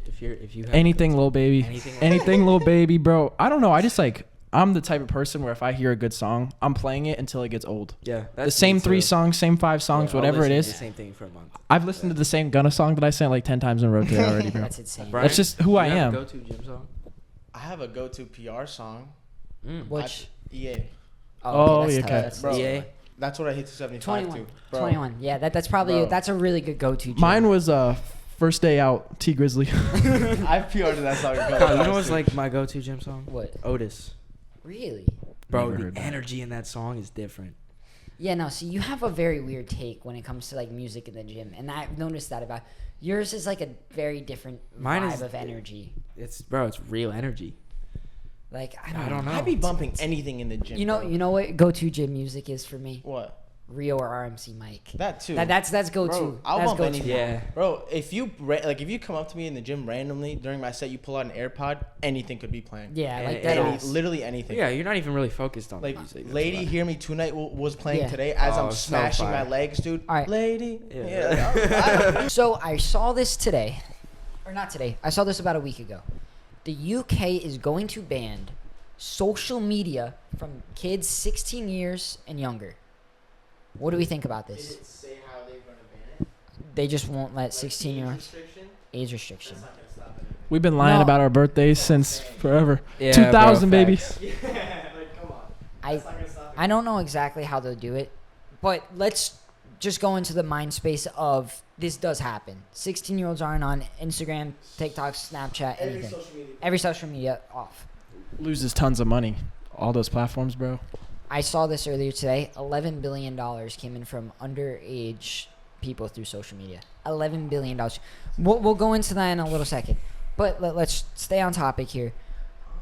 If you have
Anything Lil Baby.
Anything Lil
Anything Lil Baby, bro. I don't know. I just like, I'm the type of person where if I hear a good song, I'm playing it until it gets old.
Yeah,
The same 3 songs, same 5 songs, whatever it is.
The same thing for a month.
I've listened to the same Gunna song that I sang like 10 times in a row today already, bro.
That's insane.
Brian,
That's just who I
you have
am.
a go-to gym song?
I have a go-to PR song.
Which
EA.
Oh,
that's
yeah,
tough.
okay.
That's
Bro,
EA?
that's what I hit to 75
21.
to. Bro.
21. Yeah, that's probably
Bro.
that's a really good go-to. Gym.
Mine was First Day Out, T Grizzly.
I've PR'd that song.
Kyle, you know what's like my go-to gym song?
What?
Otis.
Really?
Bro,
Never
the
heard that.
energy in that song is different.
Yeah, no. See, you have a very weird take when it comes to like music in the gym, and I've noticed that about yours is like a very different
Mine
vibe
is-
of energy.
It's real energy.
Like I
I
don't
don't
know.
know.
I'd be bumping anything in the gym.
You know,
bro.
you know what go-to gym music is for me?
What?
Rio or RMC Mike.
That too.
That's go-to.
Bro, I'll
that's
bump
go-to.
anything.
Yeah.
Bro, if you come up to me in the gym randomly during my set, you pull out an AirPod, anything could be playing.
Yeah,
And
like
it-
that.
and
Any,
ass.
literally anything.
Yeah, you're not even really focused on
Like,
the music. That's
Lady
why.
Hear Me Tonight was playing
Yeah.
today as
Oh,
I'm
so
smashing my
fire.
legs, dude.
All right.
Lady.
Yeah.
So I saw this today, or not today. I saw this about a week ago. The UK is going to ban social media from kids 16 years and younger. What do we think about
Did
this?
it say how they're going to ban it?
They just won't let
Like
16-year-olds
restriction?
age restriction.
That's not going to stop anything.
We've been lying
No.
about our birthdays since forever.
Yeah,
2000,
bro,
baby.
facts.
Yeah, like, come on.
I
That's not going to stop
I don't know exactly how they'll do it, but let's just go into the mind space of this does happen. 16-year-olds aren't on Instagram, TikTok, Snapchat,
Every
anything.
social media.
Every social media off.
Loses tons of money. All those platforms, bro.
I saw this earlier today. $11 billion came in from underage people through social media. $11 billion. We'll go into that in a little second. But let's stay on topic here.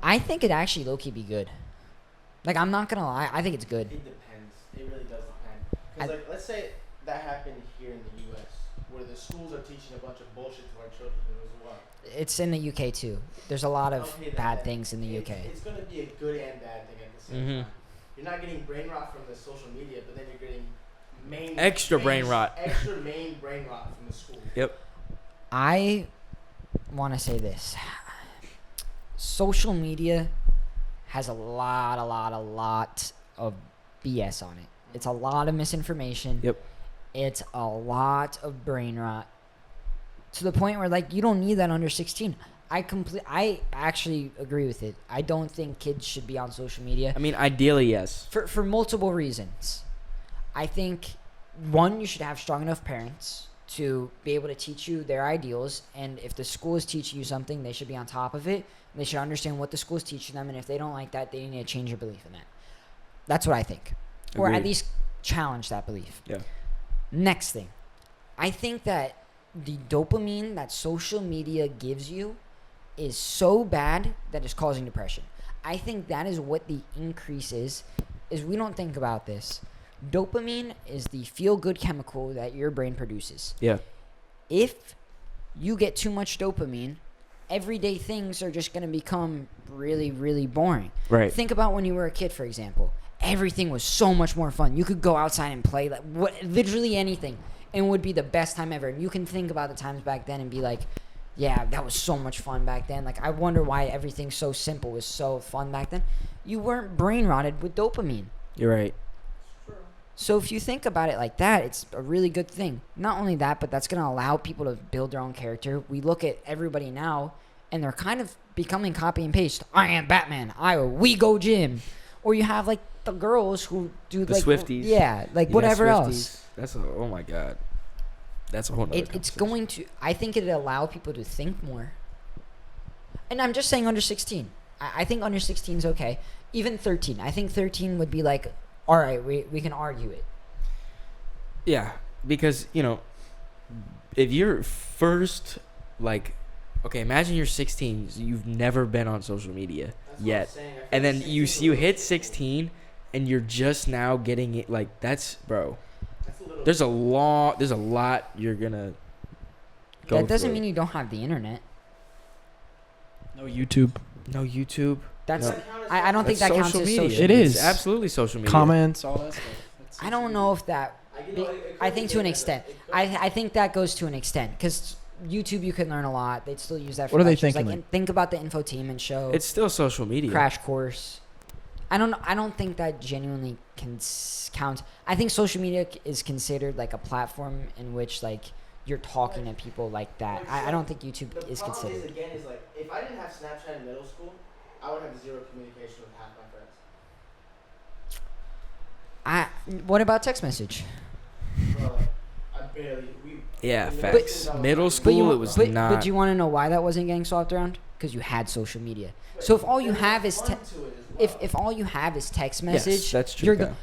I think it actually low-key be good. Like, I'm not going to lie. I think it's good.
It depends. It really does depend. Because, like, let's say that happened here in the U.S., where the schools are teaching a bunch of bullshit to our children as well.
It's in the UK, too. There's a lot of
Okay,
bad
that-
things in the UK.
It's going to be a good and bad thing at the same
Mhm.
time. You're not getting brain rot from the social media, but then you're getting
Extra brain rot.
Extra main brain rot from the school.
Yep.
I want to say this. Social media has a lot of BS on it. It's a lot of misinformation.
Yep.
It's a lot of brain rot. To the point where, like, you don't need that under 16. I actually agree with it. I don't think kids should be on social media
I mean, ideally, yes.
for multiple reasons. I think, one, you should have strong enough parents to be able to teach you their ideals, and if the school is teaching you something, they should be on top of it. They should understand what the school is teaching them, and if they don't like that, they need to change their belief in that. That's what I think. Or at
Agreed.
least challenge that belief.
Yeah.
Next thing, I think that the dopamine that social media gives you is so bad that it's causing depression. I think that is what the increase is we don't think about this. Dopamine is the feel-good chemical that your brain produces.
Yeah.
If you get too much dopamine, everyday things are just going to become really, really boring.
Right.
Think about when you were a kid, for example. Everything was so much more fun. You could go outside and play literally anything, and it would be the best time ever. And you can think about the times back then and be like, yeah, that was so much fun back then. Like, I wonder why everything so simple was so fun back then. You weren't brain rotted with dopamine.
You're right.
So if you think about it like that, it's a really good thing. Not only that, but that's going to allow people to build their own character. We look at everybody now, and they're kind of becoming copy and paste. I am Batman. We go gym. Or you have, like, the girls who do,
The
like...
Swifties.
Yeah, like,
Yeah,
whatever
Swifties.
else.
That's oh my god. That's a whole nother
It's
conversation.
going to... I think it'd allow people to think more. And I'm just saying under 16. I think under 16 is okay. Even 13. I think 13 would be like, all right, we can argue it.
Yeah, because, you know, if you're first, like, okay, imagine you're 16, you've never been on social media yet, and then you hit 16, and you're just now getting it, like, that's, bro, there's a lot you're gonna go
That doesn't
through.
mean you don't have the internet.
No YouTube.
No YouTube.
That's...
No.
I don't think
That's
that counts
social
as
media.
social.
It
It's
is.
absolutely social media.
Comments, all that stuff.
I don't know if that... I think to an extent. I think that goes to an extent. Because YouTube, you can learn a lot. They'd still use that for
What are they
lectures.
thinking,
Like,
like?
think about the infotainment show.
It's still social media.
Crash Course. I don't think that genuinely can count. I think social media is considered like a platform in which like you're talking to people like that. I don't think YouTube is
The problem
considered.
again, is like, if I didn't have Snapchat in middle school, I would have zero communication with half my friends.
What about text message?
Bro, I barely...
Yeah,
in
facts. Middle
But
school,
you,
it was
but,
not.
But do you want to know why that wasn't getting swapped around? Because you had social media. So if all you have is if all you have is text message,
that's true,
You're
Kyle.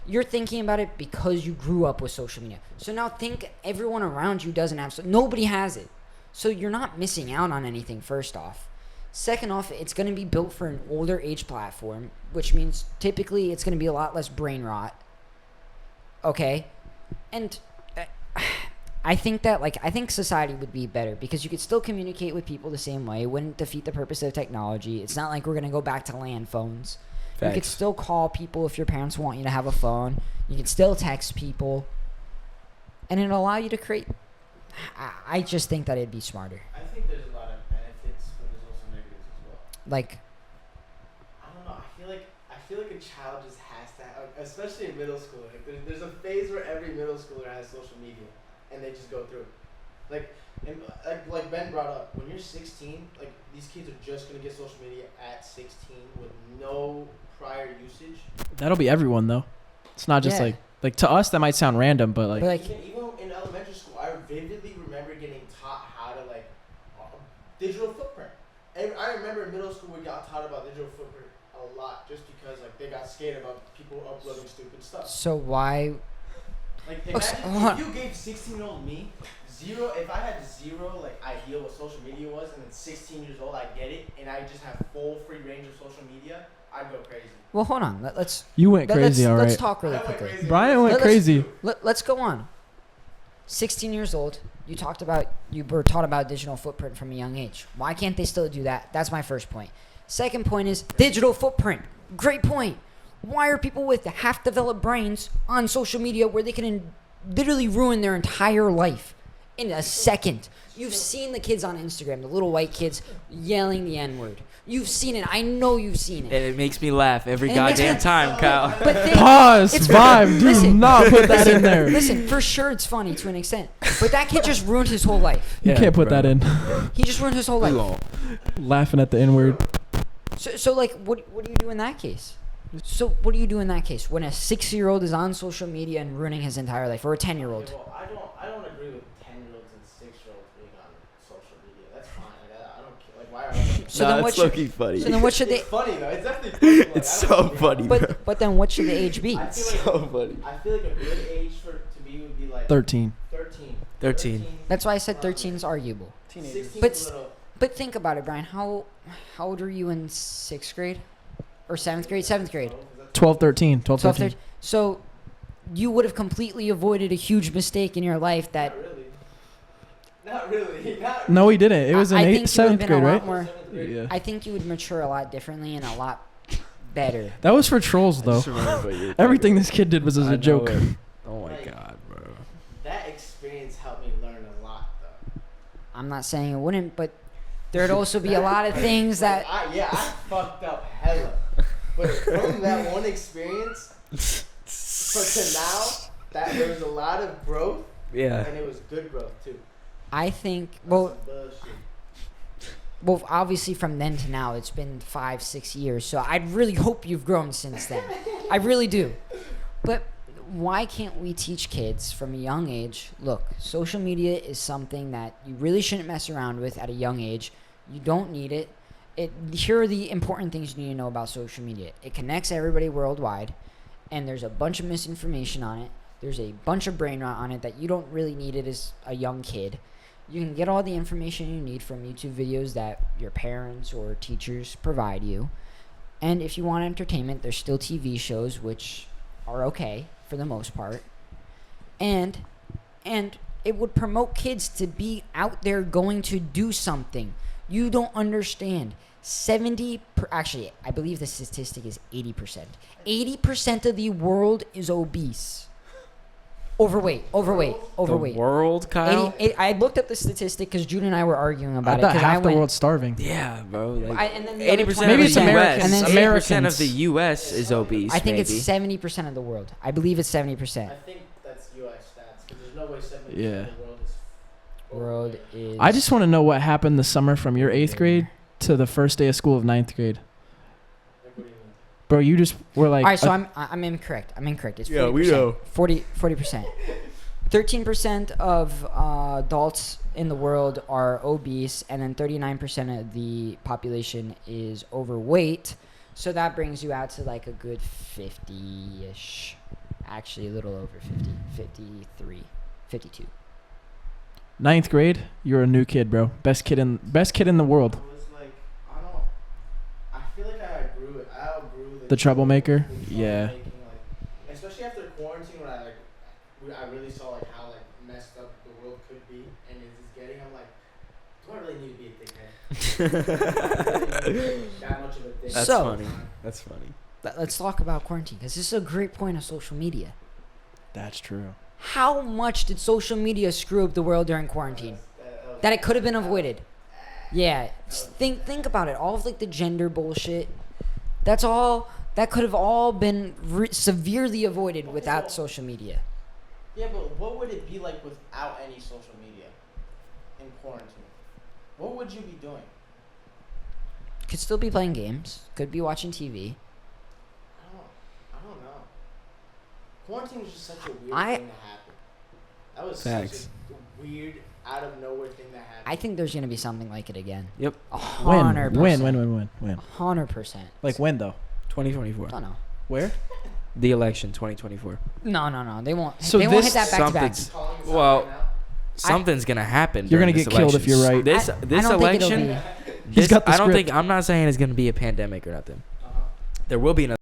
you're thinking about it because you grew up with social media. So now think everyone around you doesn't have. Nobody has it. So you're not missing out on anything. First off, second off, it's going to be built for an older age platform, which means typically it's going to be a lot less brain rot. Okay, and I think that I think society would be better because you could still communicate with people the same way. It wouldn't defeat the purpose of technology. It's not like we're gonna go back to land phones. You could
Facts.
still call people if your parents want you to have a phone. You could still text people, and it'll allow you to create. I just think that it'd be smarter.
I think there's a lot of benefits, but there's also negatives as well.
Like,
I don't know. I feel like a child just has to have, especially in middle school. Like there's a phase where every middle schooler has social media, and they just go through it. Like, and like Ben brought up, when you're 16, like these kids are just gonna get social media at 16 with no prior usage.
That'll be everyone though. It's not just
Yeah.
like to us that might sound random, but like,
But like,
Even in elementary school, I vividly remember getting taught how to like digital footprint. And I remember in middle school we got taught about digital footprint a lot, just because like they got scared about people uploading stupid stuff.
so why?
Like
Okay,
imagine if you gave 16-year-old me if I had zero like idea what social media was, and then 16 years old I get it, and I just have full free range of social media, I'd go crazy.
Well, hold on. Let's
you went crazy, all
let's
right.
talk really
I went
quickly.
crazy.
Brian went
Let's-
crazy.
Let's go on. 16 years old. You were taught about digital footprint from a young age. Why can't they still do that? That's my first point. Second point is digital footprint. Great point. Why are people with half-developed brains on social media where they can literally ruin their entire life in a second? You've seen the kids on Instagram, the little white kids yelling the N-word. You've seen it. I know you've seen it.
And it makes me laugh every
And it makes
goddamn
me-
time, Kyle.
But they,
Pause.
it's
Vibe. Do
listen,
not put that in there.
Listen, for sure it's funny to an extent, but that kid just ruined his whole life.
You
Yeah,
can't put
bro.
that in.
He just ruined his whole life.
Laughing at the N-word.
So like, what do you do in that case? So what do you do in that case when a 6-year-old is on social media and ruining his entire life, or a 10-year-old?
Okay, well, I don't agree with 10-year-olds and 6-year-olds being on social media. That's fine. I don't care. Like, why are they?
So then what should?
funny.
So then what should they?
It's funny though. It's definitely funny. Like,
It's
I don't
so
care.
funny, bro.
But then what should the age be?
I feel like
So funny.
I feel like a good age to me would be like
13.
13.
13.
That's why I said 13 is arguable.
16
But
is a little.
But think about it, Brian. How old were you in 6th grade? Or 7th grade? 7th grade.
12, 13. 12,
12,
13.
13. So you would have completely avoided a huge mistake in your life that
Not really. Not
No, he didn't. It was in
I think
8th,
you would
7th
have been
grade,
a lot
right?
more.
Yeah.
I think you would mature a lot differently and a lot better.
That was for trolls, though. Everything this kid did was as a joke.
Oh my
Like,
god, bro.
That experience helped me learn a lot, though.
I'm not saying it wouldn't, but there'd also be a lot of things that.
I fucked up hella. But from that one experience, to now, there was a lot of growth,
Yeah.
and it was good growth too.
I think,
That's
well,
some bullshit.
well, obviously from then to now, it's been 5-6 years. So I really hope you've grown since then. I really do. But why can't we teach kids from a young age? Look, social media is something that you really shouldn't mess around with at a young age. You don't need it. Here are the important things you need to know about social media. It connects everybody worldwide, and there's a bunch of misinformation on it. There's a bunch of brain rot on it that you don't really need it as a young kid. You can get all the information you need from YouTube videos that your parents or teachers provide you. And if you want entertainment, there's still TV shows, which are okay for the most part. And it would promote kids to be out there going to do something. You don't understand. Actually, I believe the statistic is 80%. 80% of the world is obese. Overweight.
The world, Kyle?
I looked up the statistic because Jude and I were arguing
I
about it.
thought
'cause
half the
went-
world's starving.
Yeah, bro. Like,
and then the other
80%
Maybe
of
it's
the
Americans.
US.
And then
80% of
Americans.
the US is obese.
I think
maybe.
it's 70% of the world. I believe it's 70%.
I think that's U.S. stats, because there's no way 70%
Yeah.
of the world is.
World is.
I just want to know what happened this summer from your 8th grade to the first day of school of 9th grade.
Like, what do you mean?
Bro, you just were like...
All right, so I'm incorrect. It's 40%.
Yeah, we know.
40%. 13% of adults in the world are obese, and then 39% of the population is overweight. So that brings you out to like a good 50-ish. Actually, a little over 50. 53. 52.
9th grade, you're a new kid, bro. Best kid in the world.
I was like, I feel like I outgrew
The troublemaker?
the
Yeah.
troublemaking, like, especially after quarantine, when I really saw like how like messed up the world could be and it's getting. I'm like, do I really need to be a dickhead? That much of a dick.
That's
So-
funny. That's funny.
Let's talk about quarantine, because this is a great point of social media.
That's true.
How much did social media screw up the world during quarantine? That it could have been avoided. Yeah, think about it. All of like the gender bullshit. That's all. That could have all been severely avoided without social media.
Yeah, but what would it be like without any social media in quarantine? What would you be doing?
Could still be playing games. Could be watching TV.
I don't know. Quarantine was just such a weird thing to happen. That was
Facts.
such a weird, out of nowhere thing that happened.
I think there's gonna be something like it again.
Yep.
100%.
When?
100%.
Like when though?
2024.
Don't know.
Where?
The election 2024.
No. They won't.
So
they won't
this
hit that back to back.
something's well, something's gonna happen.
You're gonna
during
get
this
killed if
election.
you're right.
This
I don't think it'll
election.
be.
He's got the
I don't
script.
think. I'm not saying it's gonna be a pandemic or nothing. There will be another.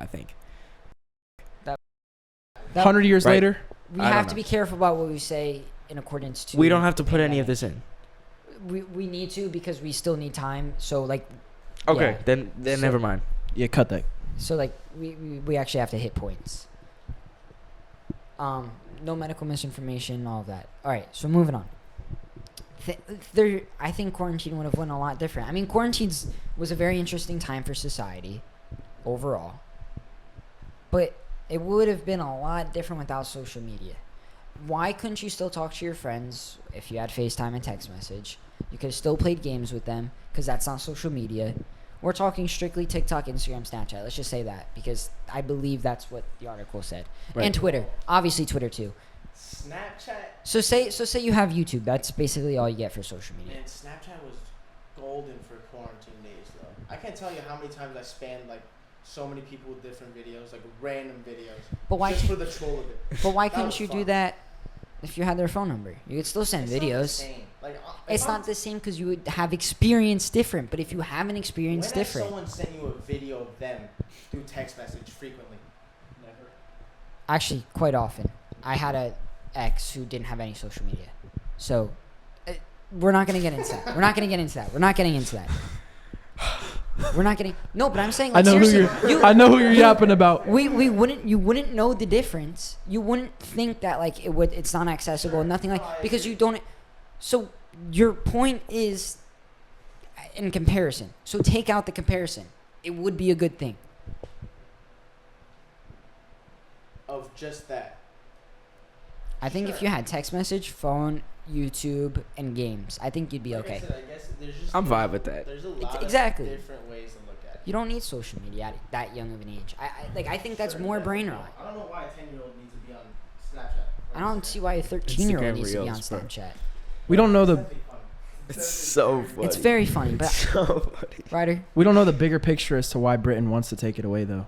I think.
100 years
Right.
later.
We
I don't
have to
know.
be careful about what we say in accordance to.
We don't have to put any of
pandemic.
this in.
We need to because we still need time. So like.
Okay,
Yeah.
then
So-
never mind.
Yeah, cut that.
So like we actually have to hit points. No medical misinformation, all of that. All right, so moving on. I think quarantine would have went a lot different. I mean, quarantines was a very interesting time for society, overall. But it would have been a lot different without social media. Why couldn't you still talk to your friends if you had FaceTime and text message? You could have still played games with them because that's not social media. We're talking strictly TikTok, Instagram, Snapchat. Let's just say that because I believe that's what the article said.
Right.
And Twitter. Obviously Twitter too.
Snapchat.
So say you have YouTube. That's basically all you get for social media.
Man, Snapchat was golden for quarantine days, though. I can't tell you how many times I spammed like so many people with different videos, like random videos,
But why
just
can't,
for the troll of it.
but why
That
couldn't
was
you do
fun.
that if you had their phone number? You could still send
It's not the
videos.
same. Like,
It's not the same because you would have experience different. But if you haven't experienced
When has
different,
someone sent you a video of them through text message frequently? Never.
actually, quite often, I had a ex who didn't have any social media. So, we're not gonna get into that. We're not getting into that. We're not getting. No, but I'm saying.
I
Like,
know who
seriously,
you're. I know who you're yapping about.
You wouldn't know the difference. You wouldn't think that like it's not accessible, nothing like because you don't. So your point is in comparison. So take out the comparison. It would be a good thing.
Of just that.
I think if you had text message, phone, YouTube, and games, I think you'd be
Like I
okay.
said, I guess there's just
I'm vibe with that.
There's a lot
exactly.
of different ways to look at it.
You don't need social media at that young of an age. I think that's more brain rot.
I don't know why a 10-year-old needs to be on Snapchat.
I don't see why a 13-year-old
Instagram
needs to be on
Reels, bro.
Snapchat.
We don't know the.
That'd be fun.
It's so funny.
It's very funny, but
so funny.
Ryder,
We don't know the bigger picture as to why Britain wants to take it away though.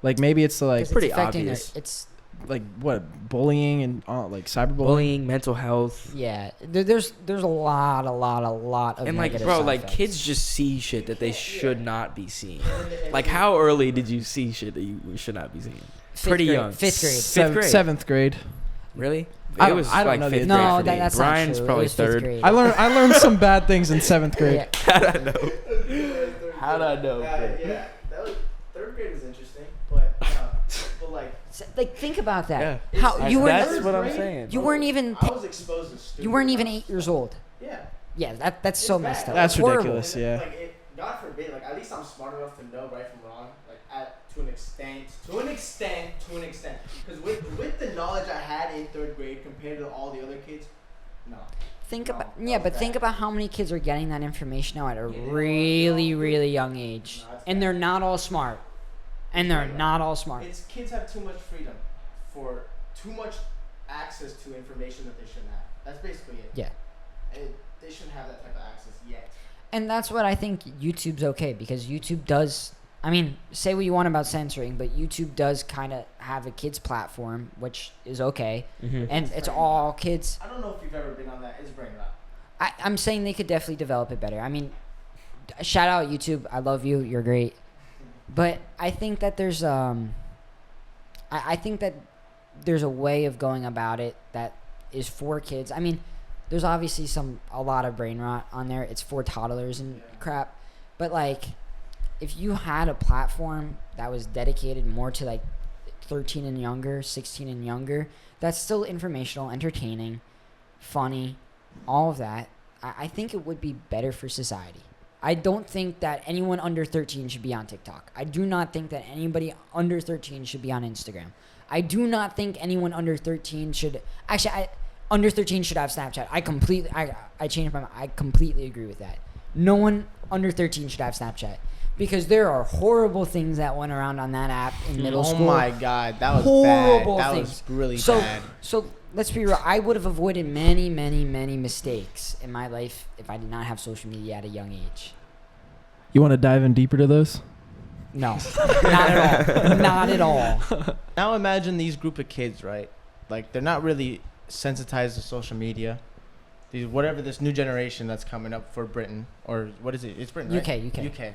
Like maybe it's the like
'cause
pretty
it's affecting
obvious.
It's
like what bullying and like cyberbullying.
Bullying, mental health,
yeah. There's a lot of
and like
negative
bro,
side
like
effects.
kids just see shit that they should not be seeing. Like how early did you see shit that you should not be seeing? Pretty young.
Fifth grade.
Fifth grade.
Seventh grade.
Really?
I
It
don't-
was
I don't
like
know the
fifth
answer.
grade
No,
for me.
that's
Brian's
not true.
probably
It was fifth
third.
grade.
I learned some bad things in seventh grade.
Yeah.
How'd I know? How'd I know?
Yeah, that was 3rd grade was interesting, but like
Like think about that.
Yeah.
How you were
That's what I'm saying.
you weren't even
I was exposed to stupid.
you weren't even
stuff.
8 years old.
Yeah.
Yeah, that's so
It's
messed
bad.
up.
That's
Horrible.
ridiculous. Yeah.
Like God forbid, like at least I'm smart enough to know right from wrong, like to an extent. Because with the knowledge I had in 3rd grade compared to all the other kids, no.
Think
No,
about
that was
think
bad.
about how many kids are getting that information now at a
Yeah, they
really young age,
No, that's
and
bad.
they're not all smart.
It's kids have too much freedom for too much access to information that they shouldn't have. That's basically it.
Yeah.
They shouldn't have that type of access yet.
And that's what I think YouTube's okay because YouTube does. I mean, say what you want about censoring, but YouTube does kind of have a kids platform, which is okay,
Mhm.
and
It's
it's
brain
all kids.
I don't know if you've ever been on that. It's brain rot.
I'm saying they could definitely develop it better. I mean, shout out YouTube. I love you. You're great. But I think that there's I think that there's a way of going about it that is for kids. I mean, there's obviously a lot of brain rot on there. It's for toddlers and crap. But like if you had a platform that was dedicated more to like 13 and younger, 16 and younger, that's still informational, entertaining, funny, all of that. I think it would be better for society. I don't think that anyone under 13 should be on TikTok. I do not think that anybody under 13 should be on Instagram. I do not think anyone under 13 should... Actually, under 13 should have Snapchat. I changed my mind. I completely agree with that. No one under 13 should have Snapchat. Because there are horrible things that went around on that app in middle school.
Oh my God, that was
horrible
bad. That
things.
was really bad.
So let's be real. I would have avoided many, many, many mistakes in my life if I did not have social media at a young age.
You want to dive in deeper to those?
No, not at all. Not at all.
Now imagine these group of kids, right? Like, they're not really sensitized to social media. Whatever this new generation that's coming up for Britain, or what is it? It's Britain, right? UK.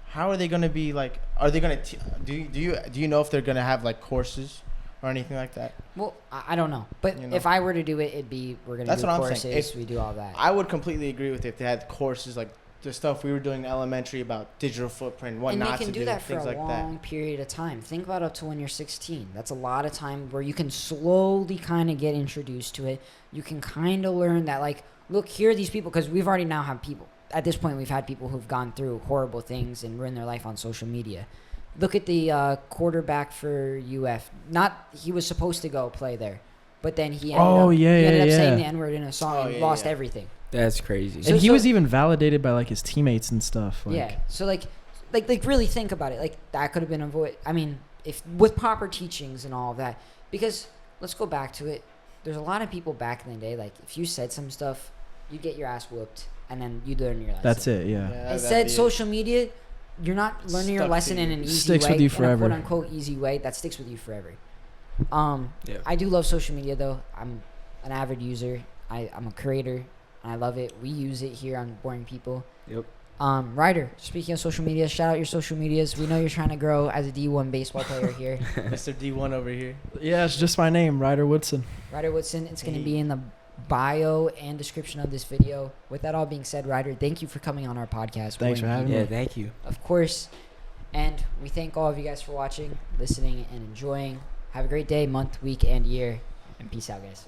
How are they going to be like? Are they going to? Do you know if they're going to have like courses or anything like that?
Well, I don't know, but if I were to do it, it'd be we're going to do courses. We do all that.
I would completely agree with it if they had courses like the stuff we were doing in elementary about digital footprint, what not to do,
and they can do that for
things
a
like
long period of time. Think about up to when you're 16. That's a lot of time where you can slowly kind of get introduced to it. You can kind of learn that, like, look, here are these people, because we've already now have people. At this point, we've had people who've gone through horrible things and ruined their life on social media. Look at the quarterback for UF. He was supposed to go play there, but then he ended up saying the N-word in a song and lost everything.
That's crazy.
And he was even validated by like his teammates and stuff. Like.
Yeah. So like really think about it. Like that could have been avoided. I mean, if with proper teachings and all of that, because let's go back to it. There's a lot of people back in the day. Like if you said some stuff, you get your ass whooped, and then you learn your lesson.
That's it. Yeah.
Instead, social media, you're not learning your lesson in an easy way.
Sticks with you forever.
In a quote unquote easy way that sticks with you forever. I do love social media though. I'm an avid user. I'm a creator. I love it. We use it here on Boring People.
Yep.
Ryder, speaking of social media, shout out your social medias. We know you're trying to grow as a D1 baseball player here.
Mr. D1 over here.
Yeah, it's just my name, Ryder Woodson.
Ryder Woodson. It's going to be in the bio and description of this video. With that all being said, Ryder, thank you for coming on our podcast.
Thanks for having me.
Yeah, thank you.
Of course. And we thank all of you guys for watching, listening, and enjoying. Have a great day, month, week, and year. And peace out, guys.